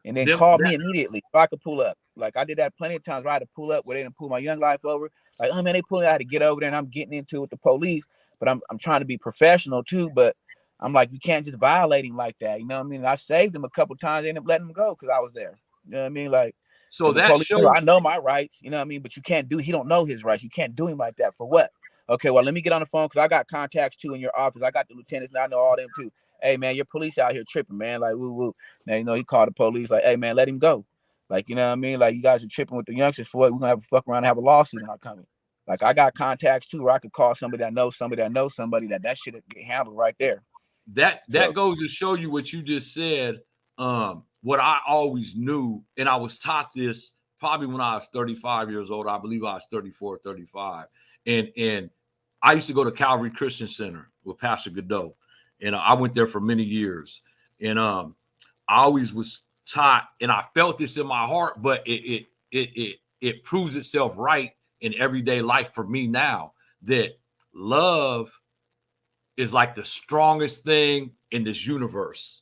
and then Them call that me immediately so I could pull up. Like, I did that plenty of times where I had to pull up where they didn't pull my young life over. Like, oh man, they pulling, I had to get over there, and I'm getting into it with the police, but I'm trying to be professional too. But I'm like, you can't just violate him like that. You know what I mean? And I saved him a couple times, they ended up letting him go because I was there. You know what I mean? Like, so because the that police, shows. I know my rights, you know what I mean? But you can't do, he don't know his rights. You can't do him like that. For what? Okay, well, let me get on the phone because I got contacts too in your office. I got the lieutenants, and I know all them too. Hey man, your police out here tripping, man. Like, woo woo. Now, he called the police, like, hey man, let him go. Like, you know what I mean? Like, you guys are tripping with the youngsters for what? We're gonna have a fuck around and have a lawsuit in our company. Like, I got contacts too where I could call somebody that knows somebody that knows somebody that should get handled right there. That So goes to show you what you just said. What I always knew, and I was taught this probably when I was 35 years old. I believe I was 34, 35. And I used to go to Calvary Christian Center with Pastor Godot. And I went there for many years. And I always was taught, and I felt this in my heart, but it proves itself right in everyday life for me now, that love is like the strongest thing in this universe.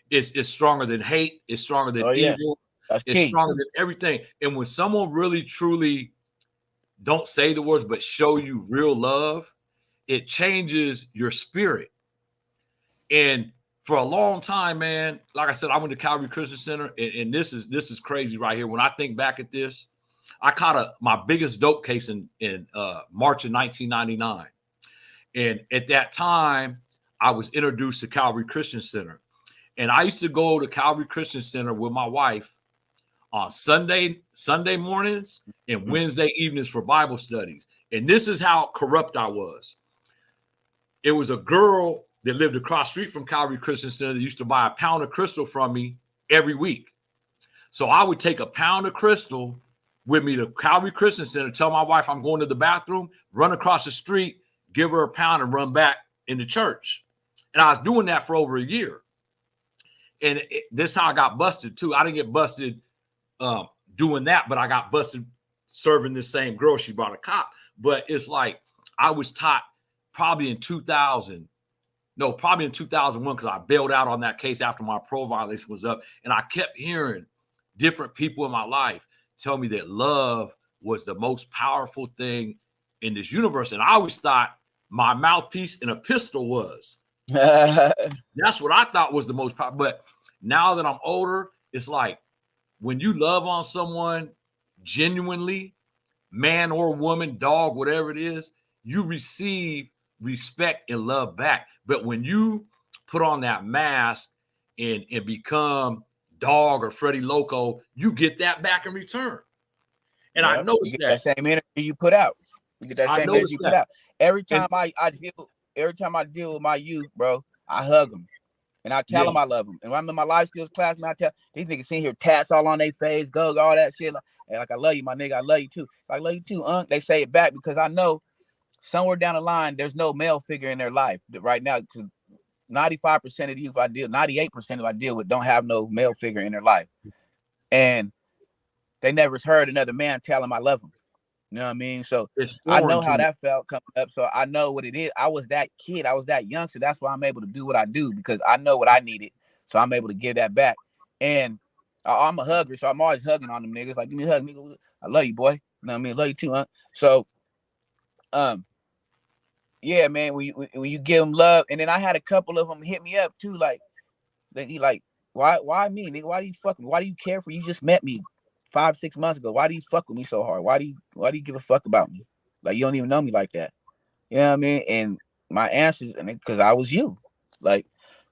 It's stronger than hate. It's stronger than oh yeah, evil. that's It's key. stronger than everything. And when someone really, truly don't say the words, but show you real love, it changes your spirit. And for a long time, man, like I said, I went to Calvary Christian Center, and this is crazy right here. When I think back at this, I caught my biggest dope case in March of 1999. And at that time, I was introduced to Calvary Christian Center. And I used to go to Calvary Christian Center with my wife on Sunday mornings and Wednesday evenings for Bible studies. And this is how corrupt I was. It was a girl that lived across the street from Calvary Christian Center that used to buy a pound of crystal from me every week. So I would take a pound of crystal with me to Calvary Christian Center, tell my wife I'm going to the bathroom, run across the street, give her a pound, and run back into church. And I was doing that for over a year. And this is how I got busted too. I didn't get busted doing that, but I got busted serving this same girl. She brought a cop. But it's like I was taught probably in 2001, because I bailed out on that case after my parole violation was up. And I kept hearing different people in my life tell me that love was the most powerful thing in this universe. And I always thought my mouthpiece and a pistol was. That's what I thought was the most powerful. But now that I'm older, it's like when you love on someone genuinely, man or woman, dog, whatever it is, you receive respect and love back. But when you put on that mask and become dog or Freddie Loco, you get that back in return. And I noticed that same energy you put out. You get that same energy you put out. Every time I deal with my youth, bro, I hug them and I tell them I love them. And when I'm in my life skills class, man, I tell these niggas sitting here, tats all on their face, go all that shit. Like I love you, my nigga. I love you too. I love you too, Unc. They say it back because I know somewhere down the line there's no male figure in their life right now. 95% of the youth 98% of I deal with don't have no male figure in their life, and they never heard another man tell them I love them. You know what I mean? So I know how that felt coming up. So I know what it is. I was that kid. I was that young. So that's why I'm able to do what I do, because I know what I needed. So I'm able to give that back. And I'm a hugger. So I'm always hugging on them niggas. Like, give me a hug, nigga. I love you, boy. You know what I mean? I love you too, huh? So, yeah, man, when you give them love. And then I had a couple of them hit me up too. Like, why me, nigga? Why do you fuck me? Why do you care for? You just met me 5-6 months ago. Why do you fuck with me so hard? Why do you give a fuck about me? Like, you don't even know me like that. You know what I mean? And my answer is because I was you. Like,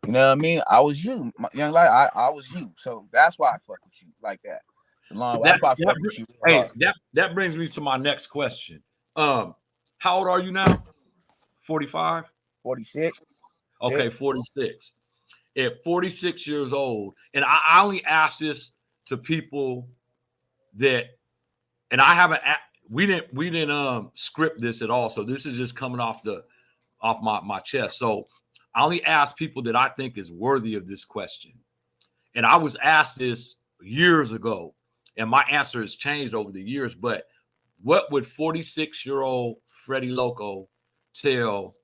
you know what I mean? I was you, young lady. I was you. So that's why I fuck with you like that. That's why I fuck with you. Hey, that brings me to my next question. How old are you now? 45? 46. Okay, 46. At 46 years old, and I only ask this to people that, and I haven't, we didn't script this at all. So this is just coming off my chest. So I only ask people that I think is worthy of this question. And I was asked this years ago, and my answer has changed over the years. But what would 46-year-old Freddie Loco tell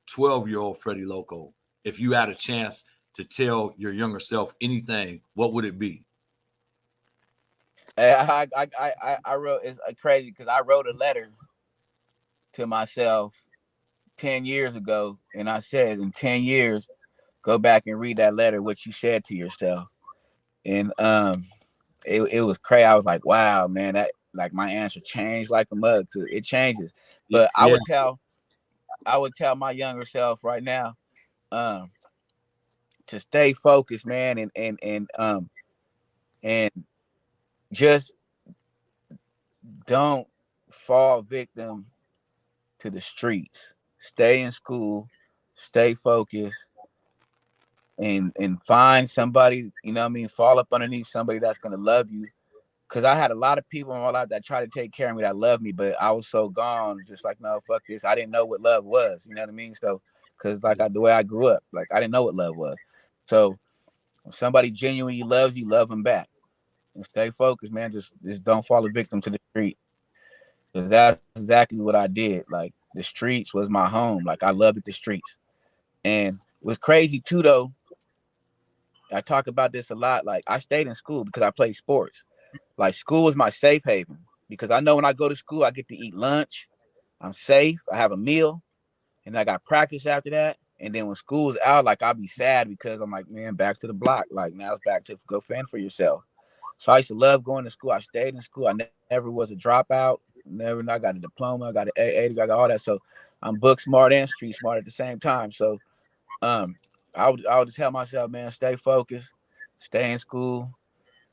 12-year-old Freddie Loco if you had a chance to tell your younger self anything? What would it be? I wrote, it's crazy because I wrote a letter to myself 10 years ago, and I said, in 10 years, go back and read that letter, what you said to yourself. And it was crazy. I was like, wow, man, that, like, my answer changed like a mug. It changes. But I would tell my younger self right now to stay focused, man, and just don't fall victim to the streets. Stay in school, stay focused, and find somebody, you know what I mean, fall up underneath somebody that's gonna love you. Cause I had a lot of people in my life that tried to take care of me, that loved me, but I was so gone, just like, no, fuck this. I didn't know what love was, you know what I mean? So, cause like the way I grew up, like I didn't know what love was. So when somebody genuinely loves you, love them back. And stay focused, man. Just don't fall a victim to the street. Because that's exactly what I did. Like, the streets was my home. Like, I loved the streets. And it was crazy too, though. I talk about this a lot. Like, I stayed in school because I played sports. Like, school was my safe haven, because I know when I go to school, I get to eat lunch. I'm safe. I have a meal, and I got practice after that. And then when school's out, like I'll be sad because I'm like, man, back to the block. Like now it's back to go fend for yourself. So I used to love going to school. I stayed in school. I never was a dropout. Never. I got a diploma. I got an AA. I got all that. So I'm book smart and street smart at the same time. So um, I would just tell myself, man, stay focused, stay in school,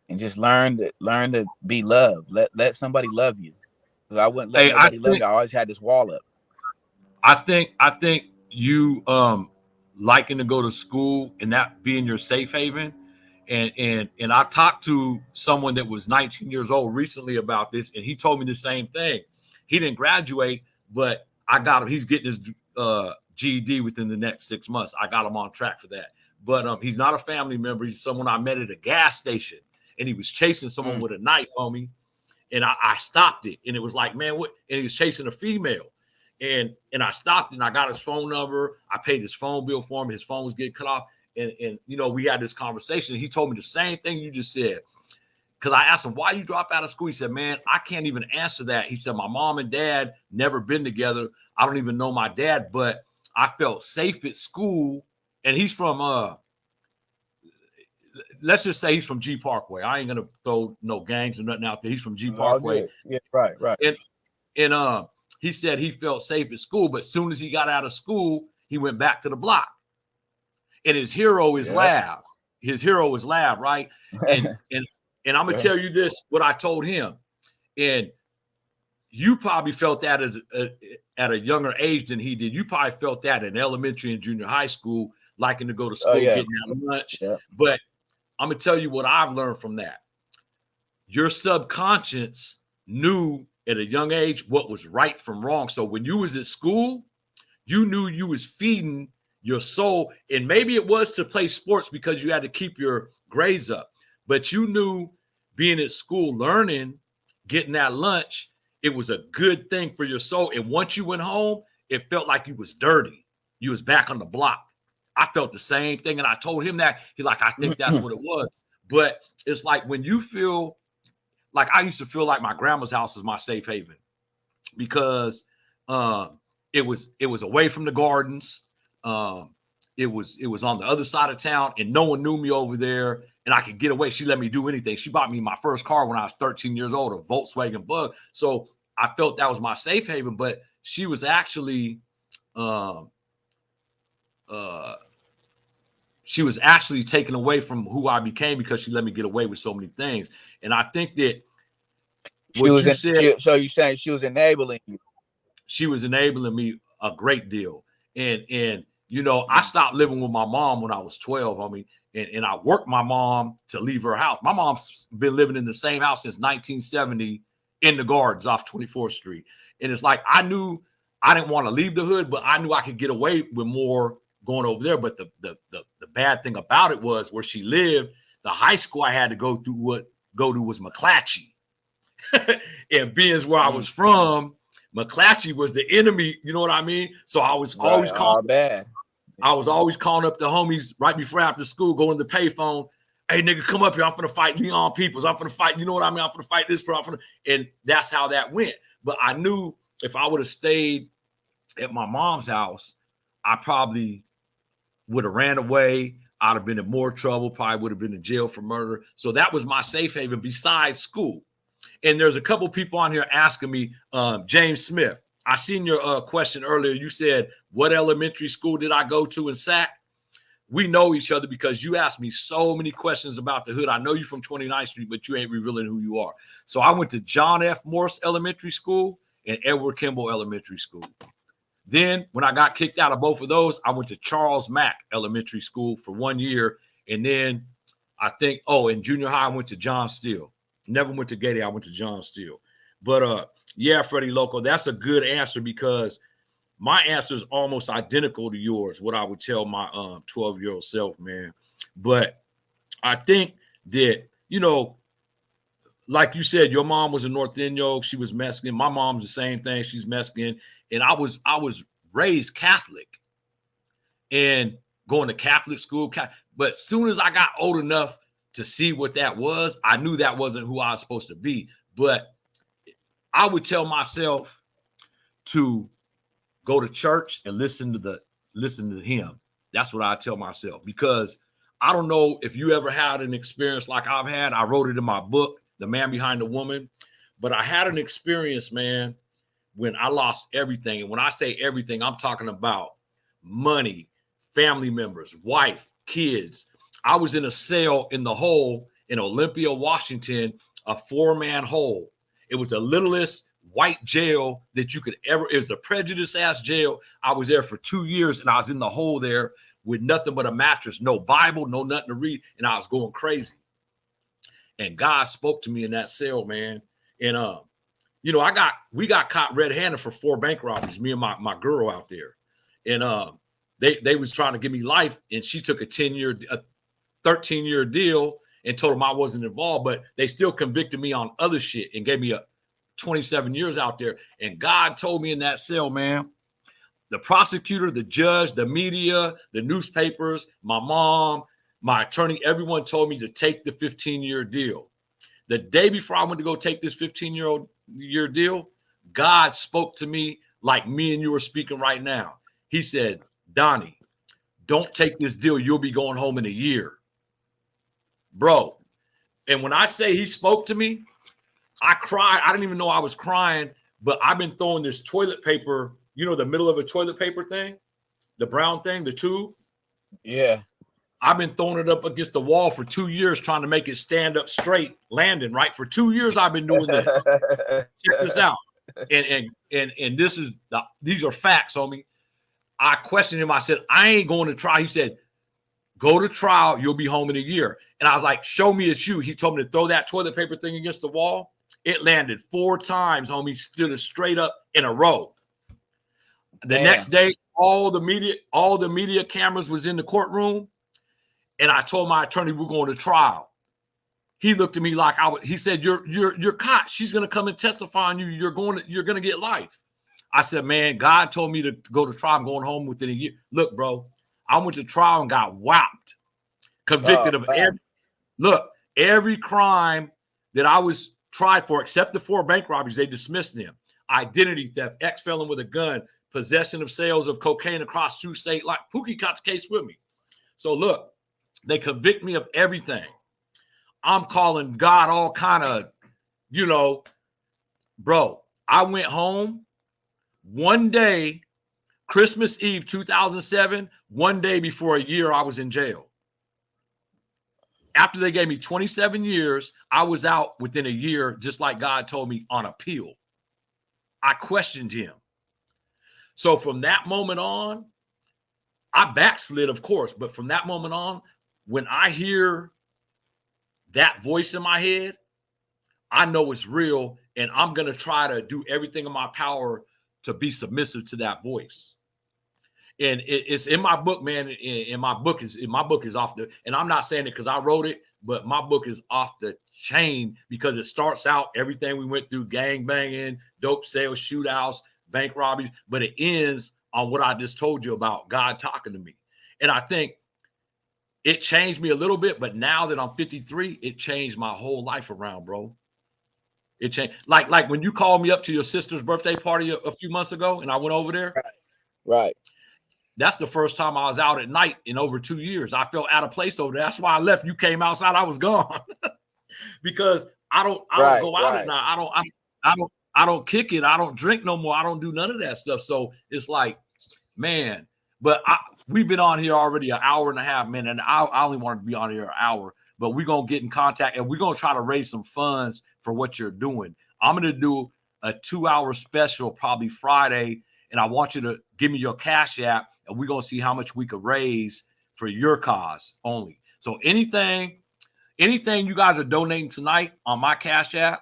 and just learn to be loved. Let somebody love you. 'Cause I wouldn't let Hey, nobody love me. I always had this wall up. I think you liking to go to school and that being your safe haven. And I talked to someone that was 19 years old recently about this, and he told me the same thing. He didn't graduate, but I got him. He's getting his GED within the next 6 months. I got him on track for that. But he's not a family member. He's someone I met at a gas station, and he was chasing someone with a knife, homie. And I stopped it, and it was like, man, what? And he was chasing a female. And I stopped and I got his phone number. I paid his phone bill for him. His phone was getting cut off. And you know, we had this conversation. He told me the same thing you just said. Because I asked him, why you drop out of school? He said, man, I can't even answer that. He said, my mom and dad never been together. I don't even know my dad, but I felt safe at school. And he's from let's just say he's from G Parkway. I ain't gonna throw no gangs or nothing out there. He's from G Parkway. Yeah, right. And he said he felt safe at school, but as soon as he got out of school, he went back to the block. And his hero is Lav. His hero is Lav, right? And I'm gonna tell you this, what I told him. And you probably felt that at a younger age than he did. You probably felt that in elementary and junior high school, liking to go to school, getting out of lunch. Yeah. But I'm gonna tell you what I've learned from that. Your subconscious knew at a young age what was right from wrong. So when you was at school, you knew you was feeding your soul. And maybe it was to play sports because you had to keep your grades up. But you knew being at school, learning, getting that lunch, it was a good thing for your soul. And once you went home, it felt like you was dirty. You was back on the block. I felt the same thing. And I told him that. He's like, I think that's what it was. But it's like when you feel like I used to feel like my grandma's house was my safe haven because it was away from the gardens. It was on the other side of town and no one knew me over there and I could get away. She let me do anything. She bought me my first car when I was 13 years old, a Volkswagen Bug. So I felt that was my safe haven, but she was actually taken away from who I became because she let me get away with so many things. And I think that so you're saying she was enabling you? She was enabling me a great deal. And you know, I stopped living with my mom when I was 12, homie. And I worked my mom to leave her house. My mom's been living in the same house since 1970 in the Gardens off 24th Street. And it's like I knew I didn't want to leave the hood, but I knew I could get away with more going over there. But the bad thing about it was where she lived, the high school I had to go to was McClatchy. And being where I was from, McClatchy was the enemy, you know what I mean? So I was always calling bad. I was always calling up the homies right before after school, going to the payphone. Hey, nigga, come up here. I'm finna fight Leon Peoples. I'm finna fight, you know what I mean? I'm finna fight this bro. And that's how that went. But I knew if I would have stayed at my mom's house, I probably would have ran away. I'd have been in more trouble, probably would have been in jail for murder. So that was my safe haven besides school. And there's a couple people on here asking me, James Smith, I seen your question earlier. You said, what elementary school did I go to in Sac? We know each other because you asked me so many questions about the hood. I know you from 29th Street, but you ain't revealing who you are. So I went to John F. Morse Elementary School and Edward Kimball Elementary School. Then when I got kicked out of both of those, I went to Charles Mack Elementary School for 1 year. And then I think, in junior high, I went to John Steele. Never went to Gady. I went to John Steele. But yeah, Freddie Loco, that's a good answer because my answer is almost identical to yours, what I would tell my 12-year-old self, man. But I think that, you know, like you said, your mom was a Norteño. She was Mexican. My mom's the same thing. She's Mexican. And I was raised Catholic and going to Catholic school. But as soon as I got old enough to see what that was, I knew that wasn't who I was supposed to be. But I would tell myself to go to church and listen to him. That's what I tell myself, because I don't know if you ever had an experience like I've had. I wrote it in my book, The Man Behind the Woman. But I had an experience, man, when I lost everything. And when I say everything, I'm talking about money, family members, wife, kids. I was in a cell in the hole in Olympia, Washington, a 4-man hole. It was the littlest white jail that you could ever. It was a prejudice ass jail. I was there for 2 years, and I was in the hole there with nothing but a mattress, no Bible, no nothing to read, and I was going crazy. And God spoke to me in that cell, man. And you know, we got caught red-handed for 4 bank robberies, me and my girl out there. And they was trying to give me life, and she took a 13-year deal and told them I wasn't involved, but they still convicted me on other shit and gave me a 27 years out there. And God told me in that cell, man, the prosecutor, the judge, the media, the newspapers, my mom, my attorney, everyone told me to take the 15-year deal. The day before I went to go take this 15-year deal, God spoke to me like me and you are speaking right now. He said, Donnie, don't take this deal. You'll be going home in a year. Bro. And when I say he spoke to me, I cried. I didn't even know I was crying, but I've been throwing this toilet paper, you know, the middle of a toilet paper thing, the brown thing, the tube. Yeah. I've been throwing it up against the wall for 2 years, trying to make it stand up straight, landing right. For 2 years, I've been doing this. Check this out. And this is these are facts, homie. I questioned him. I said, I ain't going to trial. He said, go to trial. You'll be home in a year. And I was like, show me it's you. He told me to throw that toilet paper thing against the wall. It landed 4 times, homie. Stood straight up in a row. The next day, all the media cameras was in the courtroom. And I told my attorney we're going to trial. He looked at me like he said, you're caught. She's going to come and testify on you. You're going to get life. I said, man, God told me to go to trial. I'm going home within a year. Look, bro, I went to trial and got whopped, convicted of every crime that I was tried for, except the 4 bank robberies. They dismissed them. Identity theft, ex-felon with a gun, possession of sales of cocaine across 2 state lines. Pookie caught the case with me. So look, they convict me of everything. I'm calling God all kind of, you know, bro, I went home one day, Christmas Eve, 2007, one day before a year I was in jail. After they gave me 27 years, I was out within a year, just like God told me, on appeal. I questioned him. So from that moment on, I backslid, of course, but from that moment on, when I hear that voice in my head, I know it's real, and I'm going to try to do everything in my power to be submissive to that voice. And it's in my book, man. And my book is off the, and I'm not saying it because I wrote it, but my book is off the chain because it starts out everything we went through: gang banging, dope sales, shootouts, bank robberies, but it ends on what I just told you about, God talking to me. And I think it changed me a little bit, but now that I'm 53, it changed my whole life around, bro. It changed. Like when you called me up to your sister's birthday party a few months ago and I went over there. Right. That's the first time I was out at night in over 2 years. I felt out of place over there. That's why I left. You came outside, I was gone. Because I don't go out at night. I don't kick it. I don't drink no more. I don't do none of that stuff. So it's like, man, but we've been on here already an hour and a half, man, and I only wanted to be on here an hour, but we're going to get in contact and we're going to try to raise some funds for what you're doing. I'm going to do a 2-hour special probably Friday, and I want you to give me your Cash App, and we're going to see how much we could raise for your cause only. So anything you guys are donating tonight on my Cash App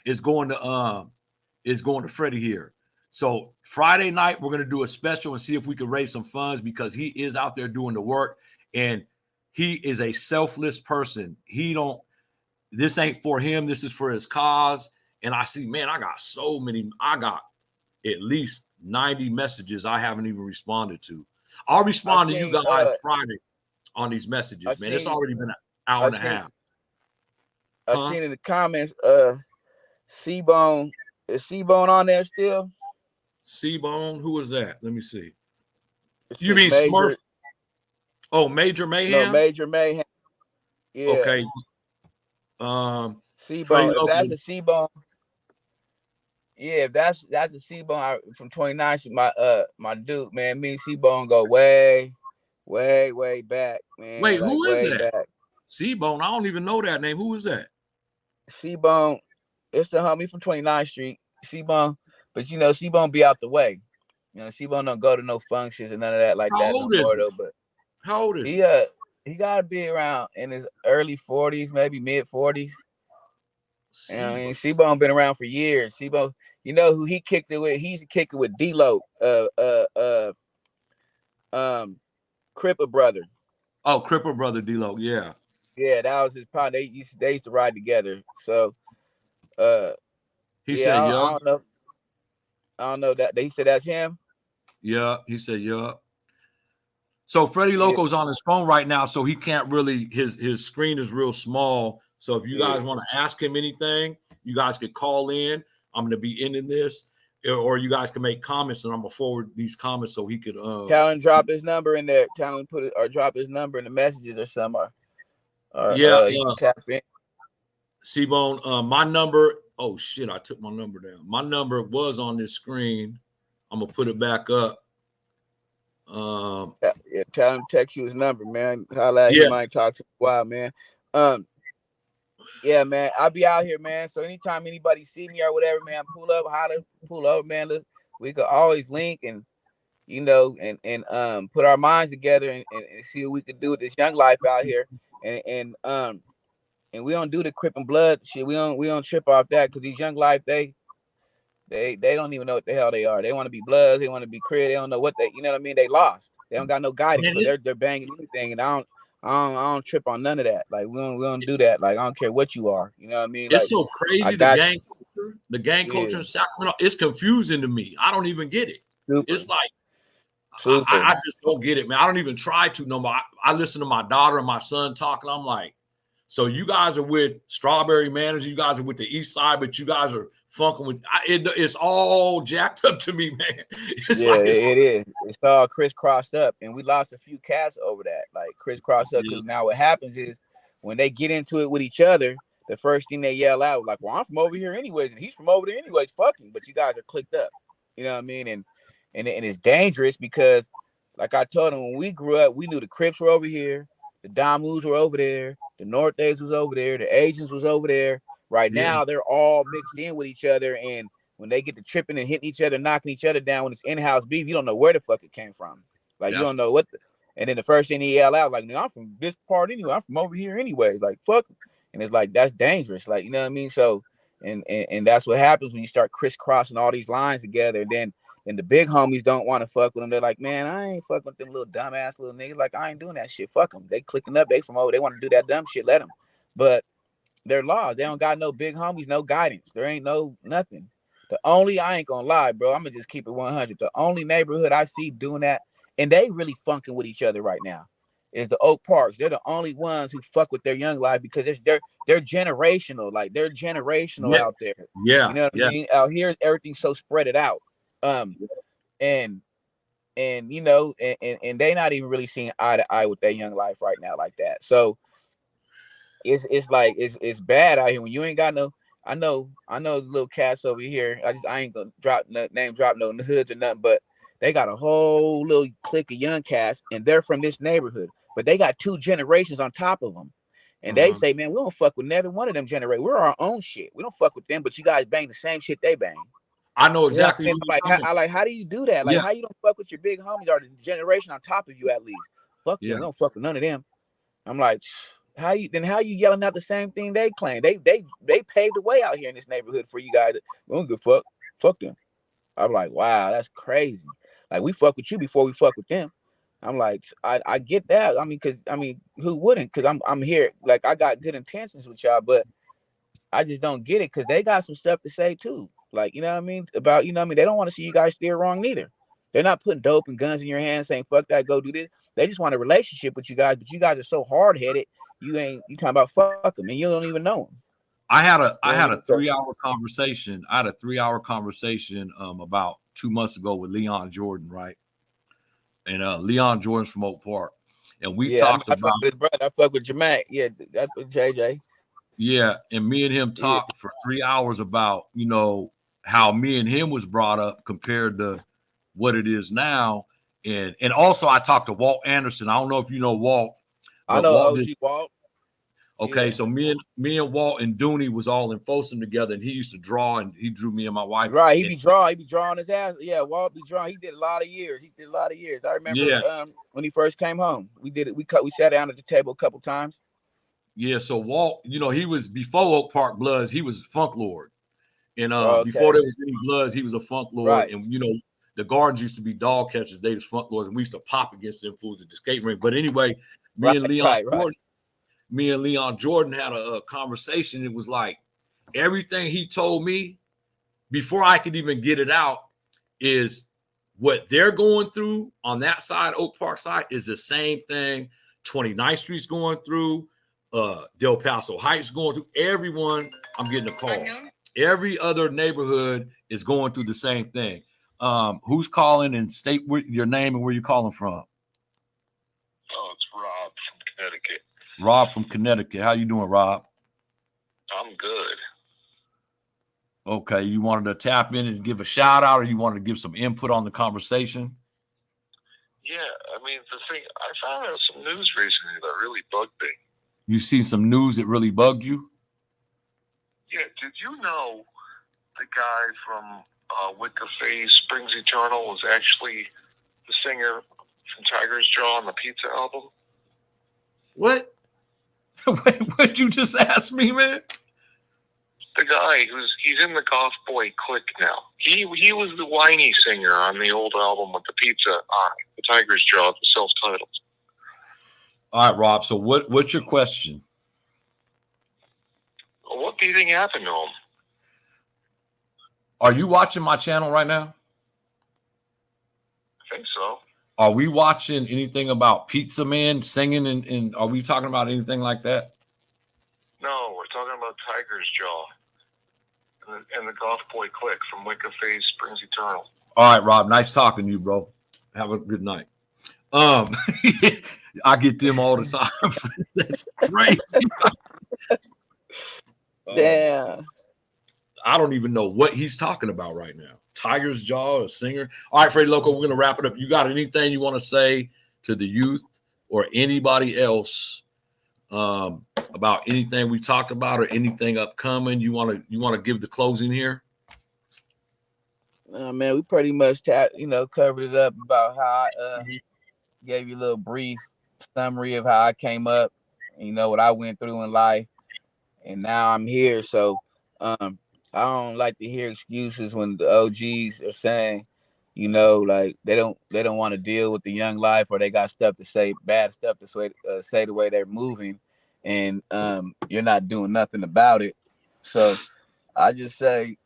is going to Freddie here. So Friday night, we're going to do a special and see if we can raise some funds because he is out there doing the work, and he is a selfless person. This ain't for him. This is for his cause. And I see, man, I got at least 90 messages I haven't even responded to. I'll respond to you guys Friday on these messages, man. It's already been an hour and a half. I seen in the comments, C-Bone. Is C-Bone on there still? C-Bone? Who is that? Let me see. It's You mean Smurf? Oh, Major No, Mayhem. Major Mayhem. Yeah, Okay. Freddie C-Bone. If Loco. that's a C-Bone, yeah, if that's a C-Bone from 29, my dude, man. Me and C-Bone go way back, Wait, man. Like who is way that? back. C-Bone. I don't even know that name. Who is that? C-Bone, it's the homie from 29th Street. C-Bone, but you know, C-Bone be out the way. You know, C-Bone don't go to no functions and none of that like How that no old is more he? though. But How old is he he? uh he gotta be around in his early 40s, maybe mid 40s. You know, what I mean, C-Bone. C-Bone been around for years. C-Bone, you know who he kicked it with? He used to kick it with D-Lo, um, Cripper brother. Oh, Cripper brother D-Lo. Yeah. Yeah, that was his partner. They used to ride together. So, uh, He yeah, said, yeah. I don't know. I don't know that he said that's him. Yeah. He said, yeah. So Freddie Yeah, Loco's on his phone right now, so he can't really. His screen is real small. So if you yeah. guys want to ask him anything, you guys could call in. I'm going to be ending this, or you guys can make comments, and I'm gonna forward these comments so he could. Tell him drop his number in there. Tell him put it or drop his number in the messages or something. Or Yeah. he can tap in. C-Bone, my number. Oh shit! I took my number down. My number was on this screen. I'm gonna put it back up. Yeah, tell him text you his number, man. Holla at Yeah, him. I ain't talked to him in a while, man. Um, yeah, man. I'll be out here, man. So anytime anybody see me or whatever, man, pull up, holler, pull up, man. Look, we could always link and you know, and put our minds together and see what we could do with this young life out here. And we don't do the Crip and Blood shit. We don't trip off that because these young life they don't even know what the hell they are. They want to be Bloods. They want to be Crip. They don't know what they. You know what I mean? They lost. They don't got no guidance. man, So they're banging anything. And I don't trip on none of that. Like we don't do that. Like I don't care what you are. You know what I mean? it's Like so I crazy. got The gang you. culture Yeah, in Sacramento, it's confusing to me. I don't even get it. super, It's like super. I just don't get it, man. I don't even try to no more. I listen to my daughter and my son talk, and I'm like, so you guys are with Strawberry Manager, you guys are with the East Side, but you guys are funking with. It's all jacked up to me, man. It's Yeah, like it's it is. It's all crisscrossed up, and we lost a few cats over that, like crisscrossed up. yeah, Because now what happens is when they get into it with each other, the first thing they yell out, like, "Well, I'm from over here anyways, and he's from over there anyways." Fucking, but you guys are clicked up. You know what I mean? And it's dangerous because, like I told them, when we grew up, we knew the Crips were over here, the Damus were over there, the Nortes was over there, the Asians was over there. Right yeah, now, they're all mixed in with each other, and when they get to tripping and hitting each other, knocking each other down when it's in-house beef, you don't know where the fuck it came from. Like you that's don't know what. And then the first thing he yell out, like, "No, I'm from this part anyway. I'm from over here anyway." Like fuck. And it's like that's dangerous. Like you know what I mean. So and that's what happens when you start crisscrossing all these lines together. Then the big homies don't want to fuck with them. They're like, "Man, I ain't fucking with them little dumbass little niggas. Like I ain't doing that shit. Fuck them. They clicking up. They from over. They want to do that dumb shit. Let them." But they're lost. They don't got no big homies, no guidance. There ain't no nothing. The only I ain't gonna lie, bro. I'm gonna just keep it 100. The only neighborhood I see doing that, and they really funking with each other right now, is the Oak Parks. They're the only ones who fuck with their young life because they're generational. Like they're generational yeah, out there. You yeah, know what I yeah. mean? Out here, everything's so spread it out. Um, and you know, and they not even really seeing eye to eye with their young life right now like that. So it's like it's bad out here when you ain't got no. I know little cats over here. I ain't gonna name drop no hoods or nothing, but they got a whole little clique of young cats, and they're from this neighborhood. But they got 2 generations on top of them, and they Uh-huh. say, "Man, we don't fuck with neither one of them generations. We're our own shit. We don't fuck with them, but you guys bang the same shit they bang." I know You know what exactly I what mean? you're talking about. How do you do that? Like, Yeah, how you don't fuck with your big homies or the generation on top of you at least? Fuck them. yeah. We don't fuck with none of them. I'm like, how you yelling out the same thing they claim? They paved the way out here in this neighborhood for you guys. We don't give a fuck them. I'm like, wow, that's crazy. Like we fuck with you before we fuck with them. I'm like, I get that. Who wouldn't? Because I'm here. Like I got good intentions with y'all, but I just don't get it because they got some stuff to say too. Like, you know what I mean? About, you know what I mean? They don't want to see you guys steer wrong neither. They're not putting dope and guns in your hands saying, fuck that, go do this. They just want a relationship with you guys, but you guys are so hard headed. You talking about fuck them and you don't even know them. You I know what I had mean? a 3 hour conversation. I had a 3 hour conversation about 2 months ago with Leon Jordan, right? And Leon Jordan's from Oak Park. and we Yeah, talked I fuck about, with his brother. I fuck with Jermaine. Yeah, that's with JJ. yeah, and me and him Yeah. talked for 3 hours about, how me and him was brought up compared to what it is now. And also I talked to Walt Anderson. I don't know if you know Walt, I but know Walt did. OG Walt. Okay, Yeah. so me and Walt and Dooney was all in Folsom together, and he used to draw, and he drew me and my wife. Right. He And be drawing. He be drawing his ass. Yeah, Walt be drawing. He did a lot of years. I remember yeah, when he first came home. We did it. We sat down at the table a couple times. yeah. So Walt, he was before Oak Park Bloods, he was Funk Lord. And before Okay. there was any Bloods, he was a Funk Lord. Right. And the guards used to be dog catchers. They was Funk Lords, and we used to pop against them fools at the skate ring. But anyway, me Right. and Leon Right. Jordan, me and Leon Jordan had a conversation. It was like everything he told me before I could even get it out is what they're going through on that side, Oak Park side, is the same thing 29th Street's going through, Del Paso Heights going through. Everyone, I'm getting a call. Every other neighborhood is going through the same thing. Who's calling, and state your name and where you're calling from? Oh, it's Rob from Connecticut. Rob from Connecticut. How you doing, Rob? I'm good. Okay, you wanted to tap in and give a shout out, or you wanted to give some input on the conversation? Yeah, I mean, the thing, I found out some news recently that really bugged me. You seen some news that really bugged you? Yeah, did you know the guy from Wicca Phase Springs Eternal was actually the singer from Tiger's Jaw on the Pizza album? What? What'd you just ask me, man? The guy he's in the Goth Boy clique now. He was the whiny singer on the old album with the pizza on it, the Tiger's Jaw, the self-titled. All right, Rob. So what's your question? Well, what do you think happened to him? Are you watching my channel right now? I think so. Are we watching anything about Pizza Man singing, and are we talking about anything like that? No, we're talking about Tiger's Jaw and the Goth Boy clique from Wicca Phase Springs Eternal. All right, Rob. Nice talking to you, bro. Have a good night. I get them all the time. That's crazy. Damn. I don't even know what he's talking about right now. Tiger's Jaw, a singer. All right, Freddie Loco, we're going to wrap it up. You got anything you want to say to the youth or anybody else about anything we talked about or anything upcoming? You want to give the closing here? Man, we pretty much covered it up about how I gave you a little brief summary of how I came up, what I went through in life, and now I'm here. So I don't like to hear excuses when the OGs are saying, like they don't want to deal with the young life, or they got stuff to say, bad stuff to say the way they're moving, and you're not doing nothing about it. So I just say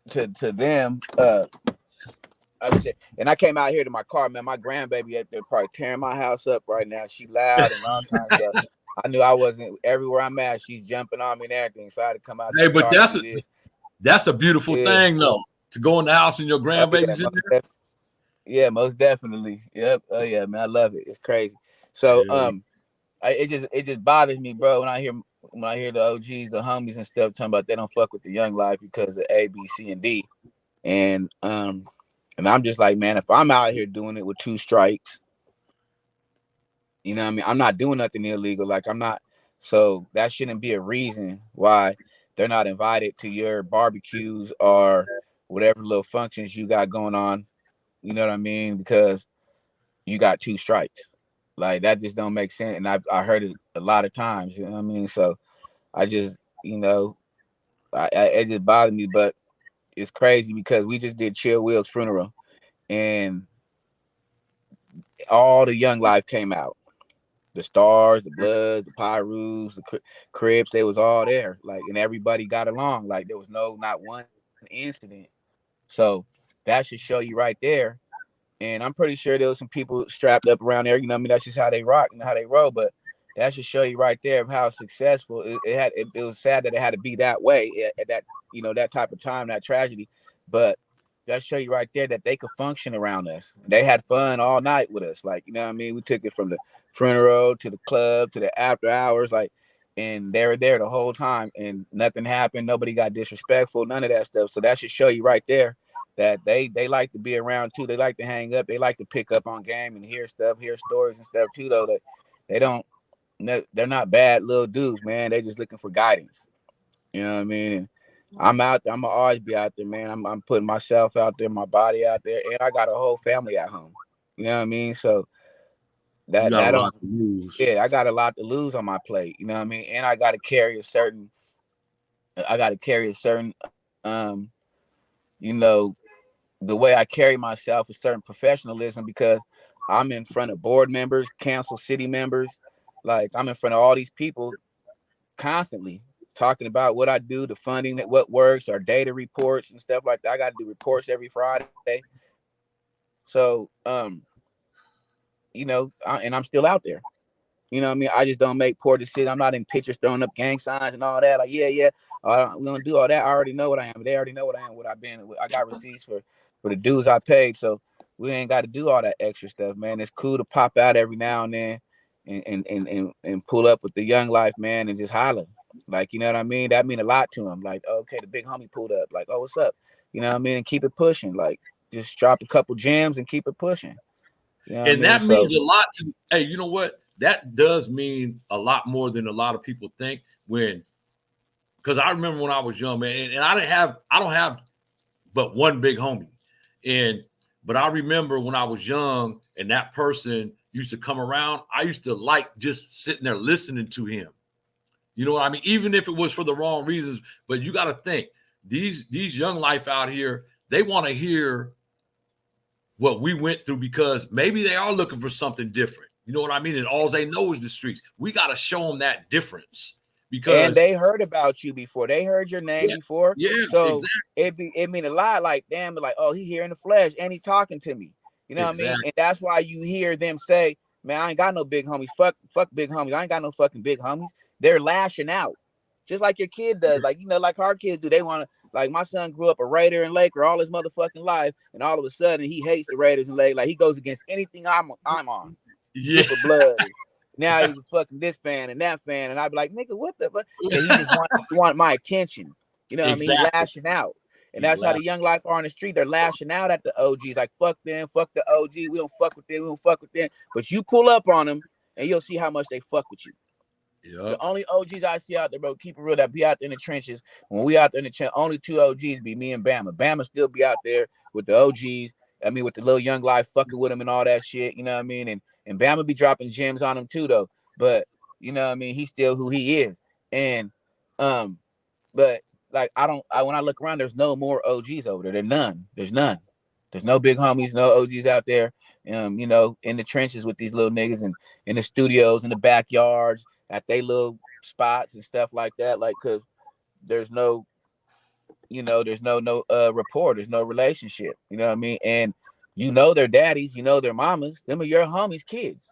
to them, I just said, and I came out here to my car, man. My grandbaby they're probably tearing my house up right now. She loud and all kinds of stuff. I knew I wasn't everywhere I'm at. She's jumping on me and everything, so I had to come out. Hey, but that's a beautiful thing, though, to go in the house and your grandbaby's in there. Yeah, most definitely. Yep. Oh yeah, man, I love it. It's crazy. So it just bothers me, bro, when I hear the OGs, the homies and stuff talking about they don't fuck with the young life because of A, B, C, and D, and I'm just like, man, if I'm out here doing it with 2 strikes, you know what I mean? I'm not doing nothing illegal. Like I'm not. So that shouldn't be a reason why they're not invited to your barbecues or whatever little functions you got going on. You know what I mean? Because you got 2 strikes. Like that just don't make sense. And I heard it a lot of times. You know what I mean? So I just, it just bothered me. But it's crazy because we just did Chill Will's funeral, and all the Young Life came out. The Stars, the Bloods, the Pyrus, the Crips, they was all there. Like, and everybody got along. Like there was not one incident. So that should show you right there. And I'm pretty sure there was some people strapped up around there. You know what I mean? That's just how they rock and how they roll. But that should show you right there of how successful it was. Sad that it had to be that way at that, that type of time, that tragedy. But that show you right there that they could function around us. They had fun all night with us. Like, you know what I mean? We took it from the funeral to the club to the after hours, like, and they were there the whole time and nothing happened. Nobody got disrespectful, none of that stuff. So that should show you right there that they like to be around too. They like to hang up. They like to pick up on game and hear stuff, hear stories and stuff too, though. That they don't, they're not bad little dudes, man. They just looking for guidance. You know what I mean? And I'm out there. I'm gonna always be out there, man. I'm putting myself out there, my body out there, and I got a whole family at home. You know what I mean? So You got that a don't, lot to lose. yeah, I got a lot to lose on my plate. You know what I mean? And I got to carry a certain, you know, the way I carry myself is certain professionalism because I'm in front of board members, council, city members, like I'm in front of all these people constantly talking about what I do, the funding, that what works, our data reports and stuff like that. I got to do reports every Friday. So, and I'm still out there. You know what I mean? I just don't make poor decisions. I'm not in pictures throwing up gang signs and all that. Like, yeah, we're gonna do all that. I already know what I am. They already know what I am, what I've been. I got receipts for the dues I paid. So we ain't got to do all that extra stuff, man. It's cool to pop out every now and then and pull up with the young life, man, and just holler. Like, you know what I mean? That mean a lot to him. Like, okay, the big homie pulled up. Like, oh, what's up? You know what I mean? And keep it pushing. Like, just drop a couple gems and keep it pushing. You know what And I mean? that So means a lot to, hey, you know what? That does mean a lot more than a lot of people think when, because I remember when I was young, man, and I don't have but one big homie. But I remember when I was young and that person used to come around, I used to like just sitting there listening to him. You know what I mean? Even if it was for the wrong reasons, but you got to think these young life out here, they want to hear what we went through because maybe they are looking for something different. You know what I mean? And all they know is the streets. We got to show them that difference and because they heard about you before. They heard your name yeah, before. yeah, So exactly, it mean a lot. Like, damn, like, oh, he here in the flesh and he talking to me. You know what I mean? exactly. And that's why you hear them say, man, I ain't got no big homies. Fuck big homies. I ain't got no fucking big homies. They're lashing out. Just like your kid does. Like, like our kids do. They want to, like, my son grew up a Raider and Laker all his motherfucking life, and all of a sudden he hates the Raiders and Lakers. Like, he goes against anything I'm on. Yeah, Super blood. Now he's fucking this fan and that fan, and I'd be like, nigga, what the fuck? Because he just want my attention. You know what I mean? He exactly. lashing out. And He's that's how the last. young life are on the street. They're lashing out at the OGs. Like, fuck them, fuck the OG. We don't fuck with them. We don't fuck with them. But you pull up on them, and you'll see how much they fuck with you. The Yep. only OGs I see out there, bro, keep it real, that be out there in the trenches. When we out there in the trenches, only two OGs be me and Bama. Bama still be out there with the OGs. I mean, with the little young life fucking with him and all that shit. You know what I mean? And Bama be dropping gems on him too, though. But you know what I mean? He's still who he is. And but like when I look around, there's no more OGs over there. There's none. There's no big homies, no OGs out there. In the trenches with these little niggas and in the studios, in the backyards, at they little spots and stuff like that. Like, cause there's no, there's no rapport, there's no relationship. You know what I mean? And their daddies, their mamas, them are your homies' kids.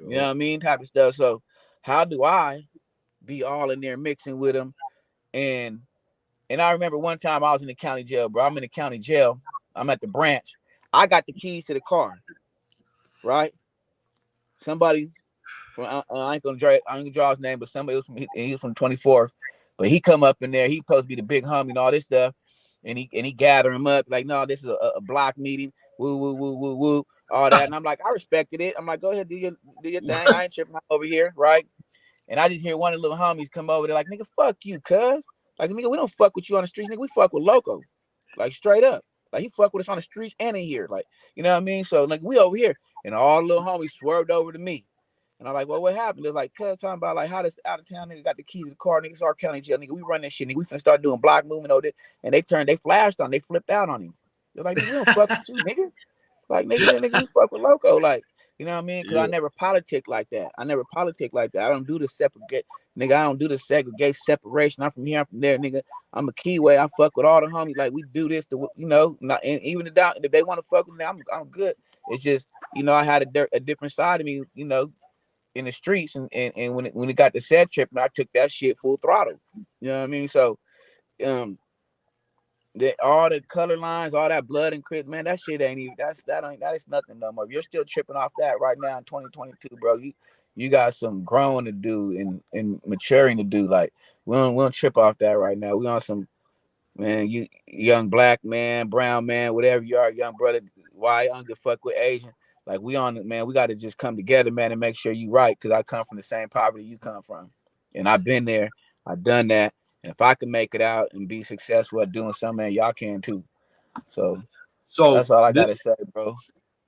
You know what Yep. I mean? Type of stuff. So how do I be all in there mixing with them? And I remember one time I was in the county jail, bro. I'm in the county jail. I'm at the branch. I got the keys to the car, right? Somebody from I ain't gonna draw his name, but somebody was he was from 24th. But he come up in there. He supposed to be the big homie and all this stuff, and he gather him up like, no, this is a block meeting. Woo woo woo woo woo, all that. And I'm like, I respected it. I'm like, go ahead, do your thing. I ain't tripping over here, right? And I just hear one of the little homies come over there like, nigga, fuck you, cuz. Like, nigga, we don't fuck with you on the streets, nigga. We fuck with Loco. Like, straight up. Like, he fuck with us on the streets and in here. Like, you know what I mean? So, like, we over here. And all the little homies swerved over to me. And I'm like, well, what happened? They're like, cuz, talking about, like, how this out of town nigga got the keys to the car. Niggas our county jail. Nigga, we run that shit. Nigga, we finna start doing block movement over there. And they flashed on. They flipped out on him. They're like, nigga, we don't fuck with you, nigga. Like, nigga, we fuck with Loco. Like, you know what I mean? Because I Yeah. never politic like that. I don't do the segregate. Nigga, I don't do the segregate separation. I'm from here, I'm from there, nigga. I'm a Keyway. I fuck with all the homies. Like, we do this, not, and even if they want to fuck with me, I'm good. It's just, I had a different side of me, in the streets. And when it got to set trip, and I took that shit full throttle. You know what I mean? So, all the color lines, all that blood and crit, man, that shit ain't even that is nothing no more. If you're still tripping off that right now in 2022, bro, you got some growing to do and maturing to do. Like we don't trip off that right now. We on some, man, you young black man, brown man, whatever you are, young brother, white, I don't give a fuck with Asian. Like we on it, man. We got to just come together, man, and make sure you right. Cause I come from the same poverty you come from, and I've been there. I've done that. And if I can make it out and be successful at doing something, man, y'all can too. So So that's all I gotta say, bro.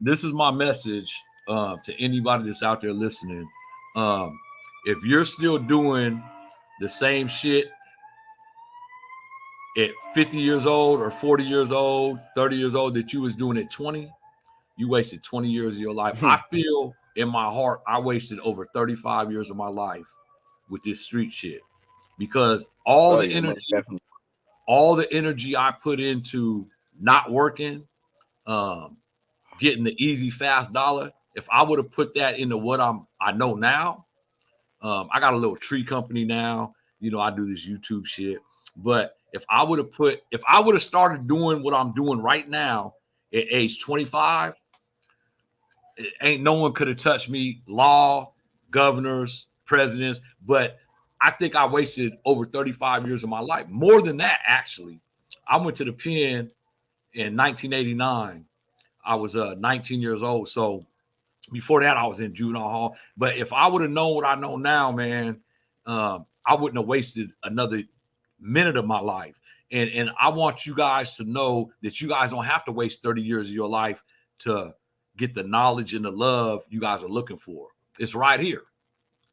this is my message to anybody that's out there listening. If you're still doing the same shit at 50 years old or 40 years old, 30 years old that you was doing at 20, you wasted 20 years of your life. I feel in my heart I wasted over 35 years of my life with this street shit because all the energy I put into not working, getting the easy fast dollar, if I would have put that into what I know now, I got a little tree company now. You know, I do this YouTube shit. But if I would have started doing what I'm doing right now at age 25, ain't no one could have touched me. Law, governors, presidents. But I think I wasted over 35 years of my life. More than that, actually. I went to the pen in 1989. I was 19 years old. So before that, I was in juvenile hall. But if I would have known what I know now, man, I wouldn't have wasted another minute of my life. And I want you guys to know that you guys don't have to waste 30 years of your life to get the knowledge and the love you guys are looking for. It's right here.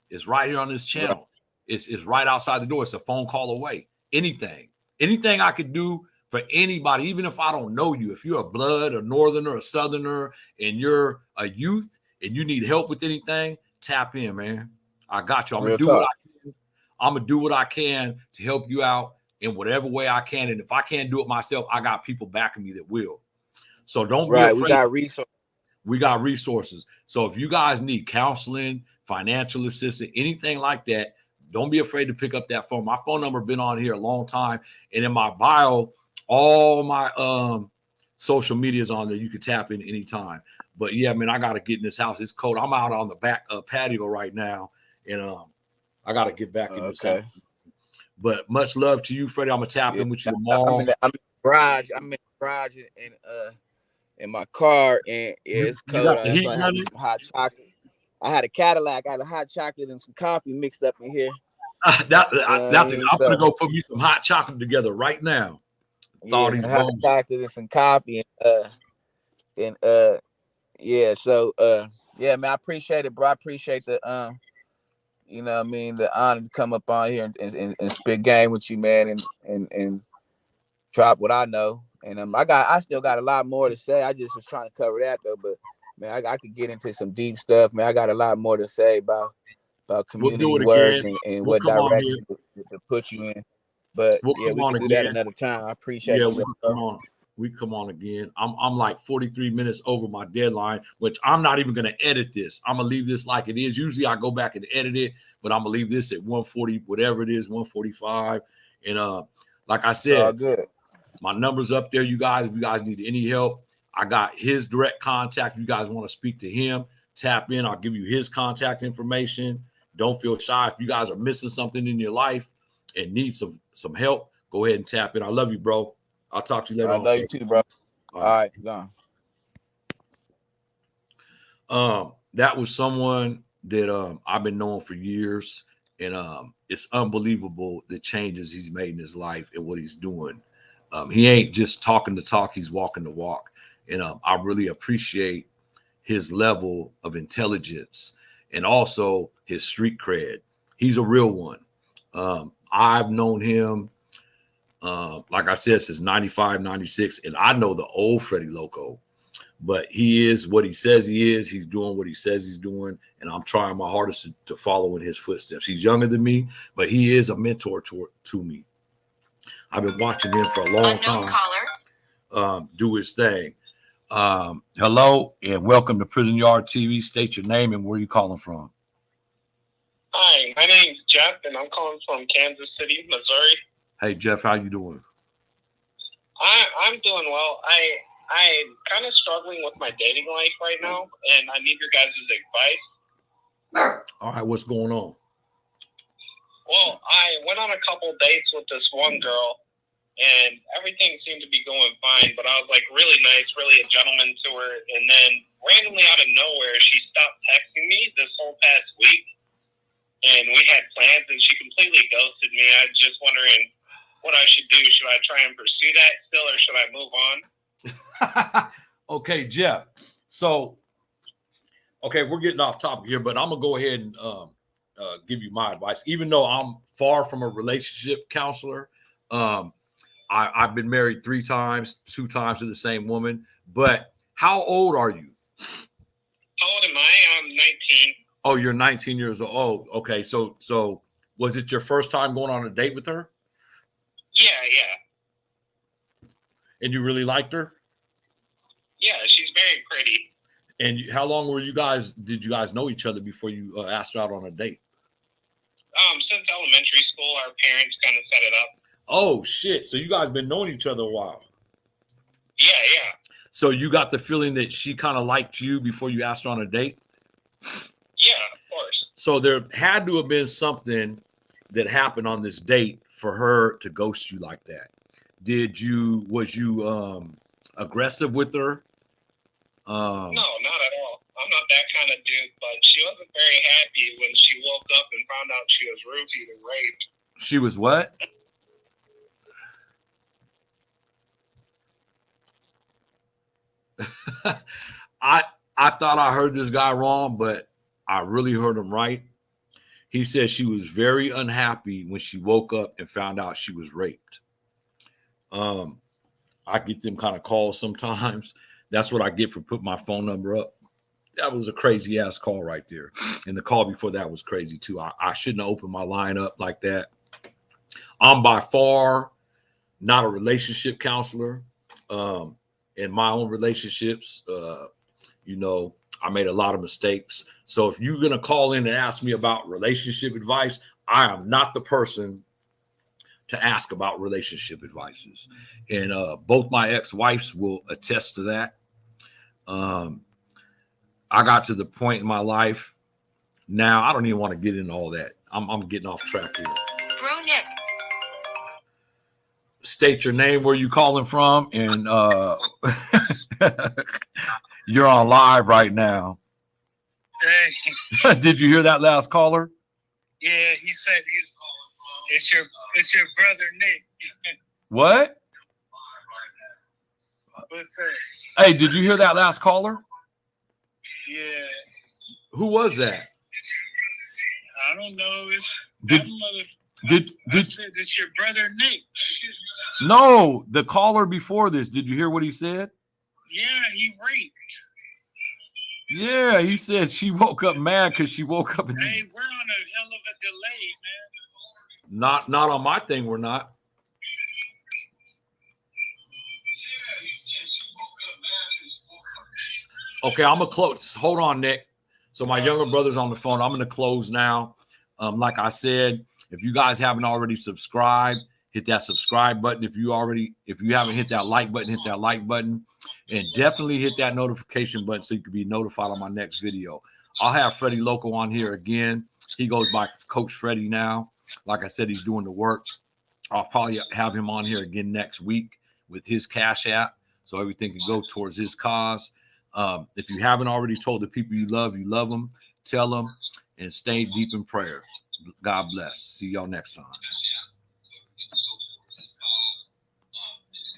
It's right here on this channel. Right. It's right outside the door. It's a phone call away. Anything I could do for anybody, even if I don't know you, if you're a blood, a northerner, a southerner, and you're a youth and you need help with anything, tap in, man. I got you. I'm gonna do what I can. I'm gonna do what I can to help you out in whatever way I can. And if I can't do it myself, I got people backing me that will. So don't be afraid. We got resources. So if you guys need counseling, financial assistance, anything like that, don't be afraid to pick up that phone. My phone number been on here a long time, and in my bio, all my social media is on there. You can tap in anytime. But yeah, man, I gotta get in this house. It's cold. I'm out on the back patio right now, and I gotta get back in this house. But much love to you, Freddie. I'm gonna tap in with you tomorrow. I'm in the garage. I'm in the garage in my car, and it's cold. I had some hot chocolate. I had a Cadillac. I had a hot chocolate and some coffee mixed up in here. That's it. I'm gonna go put me some hot chocolate together right now. Hot chocolate and some coffee, and yeah. So yeah, man, I appreciate it, bro. I appreciate the you know what I mean, the honor to come up on here and spit game with you, man, and drop what I know. And I still got a lot more to say. I just was trying to cover that though, but man, I could get into some deep stuff, man. I got a lot more to say about community work and what direction to put you in. But we can do that another time. I appreciate it. We come on again. I'm like 43 minutes over my deadline, which I'm not even gonna edit this. I'm gonna leave this like it is. Usually I go back and edit it, but I'm gonna leave this at 140, whatever it is, 145. And like I said, my number's up there, you guys. If you guys need any help, I got his direct contact. If you guys want to speak to him, tap in. I'll give you his contact information. Don't feel shy. If you guys are missing something in your life and need some help, go ahead and tap in. I love you, bro. I'll talk to you later. I love you too, bro. All right, gone. That was someone that I've been knowing for years, and it's unbelievable the changes he's made in his life and what he's doing. He ain't just talking the talk; he's walking the walk. And I really appreciate his level of intelligence and also his street cred. He's a real one. I've known him, like I said, since 95, 96, and I know the old Freddie Loco, but he is what he says he is. He's doing what he says he's doing, and I'm trying my hardest to follow in his footsteps. He's younger than me, but he is a mentor to me. I've been watching him for a long time do his thing. Hello and welcome to Prison Yard TV. State your name and where you calling from. Hi, my name's Jeff, and I'm calling from Kansas City, Missouri. Hey, Jeff, how you doing? I'm doing well. I'm kind of struggling with my dating life right now, and I need your guys' advice. All right, what's going on? Well, I went on a couple dates with this one girl, and everything seemed to be going fine, but I was like really nice, really a gentleman to her, and then randomly out of nowhere, she stopped texting me this whole past week, and we had plans, and she completely ghosted me. I'm just wondering what I should do. Should I try and pursue that still, or should I move on? Okay, Jeff. So, okay, we're getting off topic here, but I'm gonna go ahead and give you my advice. Even though I'm far from a relationship counselor, I've been married 3 times, 2 times to the same woman. But how old are you? How old am I? I'm 19. Oh, you're 19 years old. Oh, okay. So was it your first time going on a date with her? Yeah. And you really liked her? Yeah, she's very pretty. And how long did you guys know each other before you asked her out on a date? Since elementary school, our parents kind of set it up. Oh, shit. So you guys been knowing each other a while. Yeah. So you got the feeling that she kind of liked you before you asked her on a date? Yeah, of course. So there had to have been something that happened on this date for her to ghost you like that. Was you aggressive with her? No, not at all. I'm not that kind of dude, but she wasn't very happy when she woke up and found out she was roofied and raped. She was what? I thought I heard this guy wrong, but I really heard him right. He said she was very unhappy when she woke up and found out she was raped. I get them kind of calls sometimes. That's what I get for putting my phone number up. That was a crazy ass call right there. And the call before that was crazy too. I shouldn't have opened my line up like that. I'm by far not a relationship counselor. In my own relationships, I made a lot of mistakes. So if you're going to call in and ask me about relationship advice, I am not the person to ask about relationship advices. And both my ex-wives will attest to that. I got to the point in my life now, I don't even want to get into all that. I'm getting off track here. Bro Nick. State your name, where you calling from, and you're on live right now. Hey. Did you hear that last caller? Yeah, he said it's your brother Nick. What? What's that? Hey, did you hear that last caller? Yeah. Who was that? I don't know. It's I said it's your brother Nick. No, the caller before this. Did you hear what he said? Yeah, he raped. Yeah, he said she woke up mad because she woke up. Hey, we're on a hell of a delay, man. Not on my thing. We're not. Okay, I'm gonna close. Hold on, Nick. So my younger brother's on the phone. I'm gonna close now. Like I said, if you guys haven't already subscribed, hit that subscribe button. If you haven't hit that like button, hit that like button, and definitely hit that notification button so you can be notified on my next video. I'll have Freddie Loco on here again. He goes by Coach Freddie now. Like I said, he's doing the work. I'll probably have him on here again next week with his Cash App, so everything can go towards his cause. If you haven't already told the people you love them, tell them, and stay deep in prayer. God bless. See y'all next time.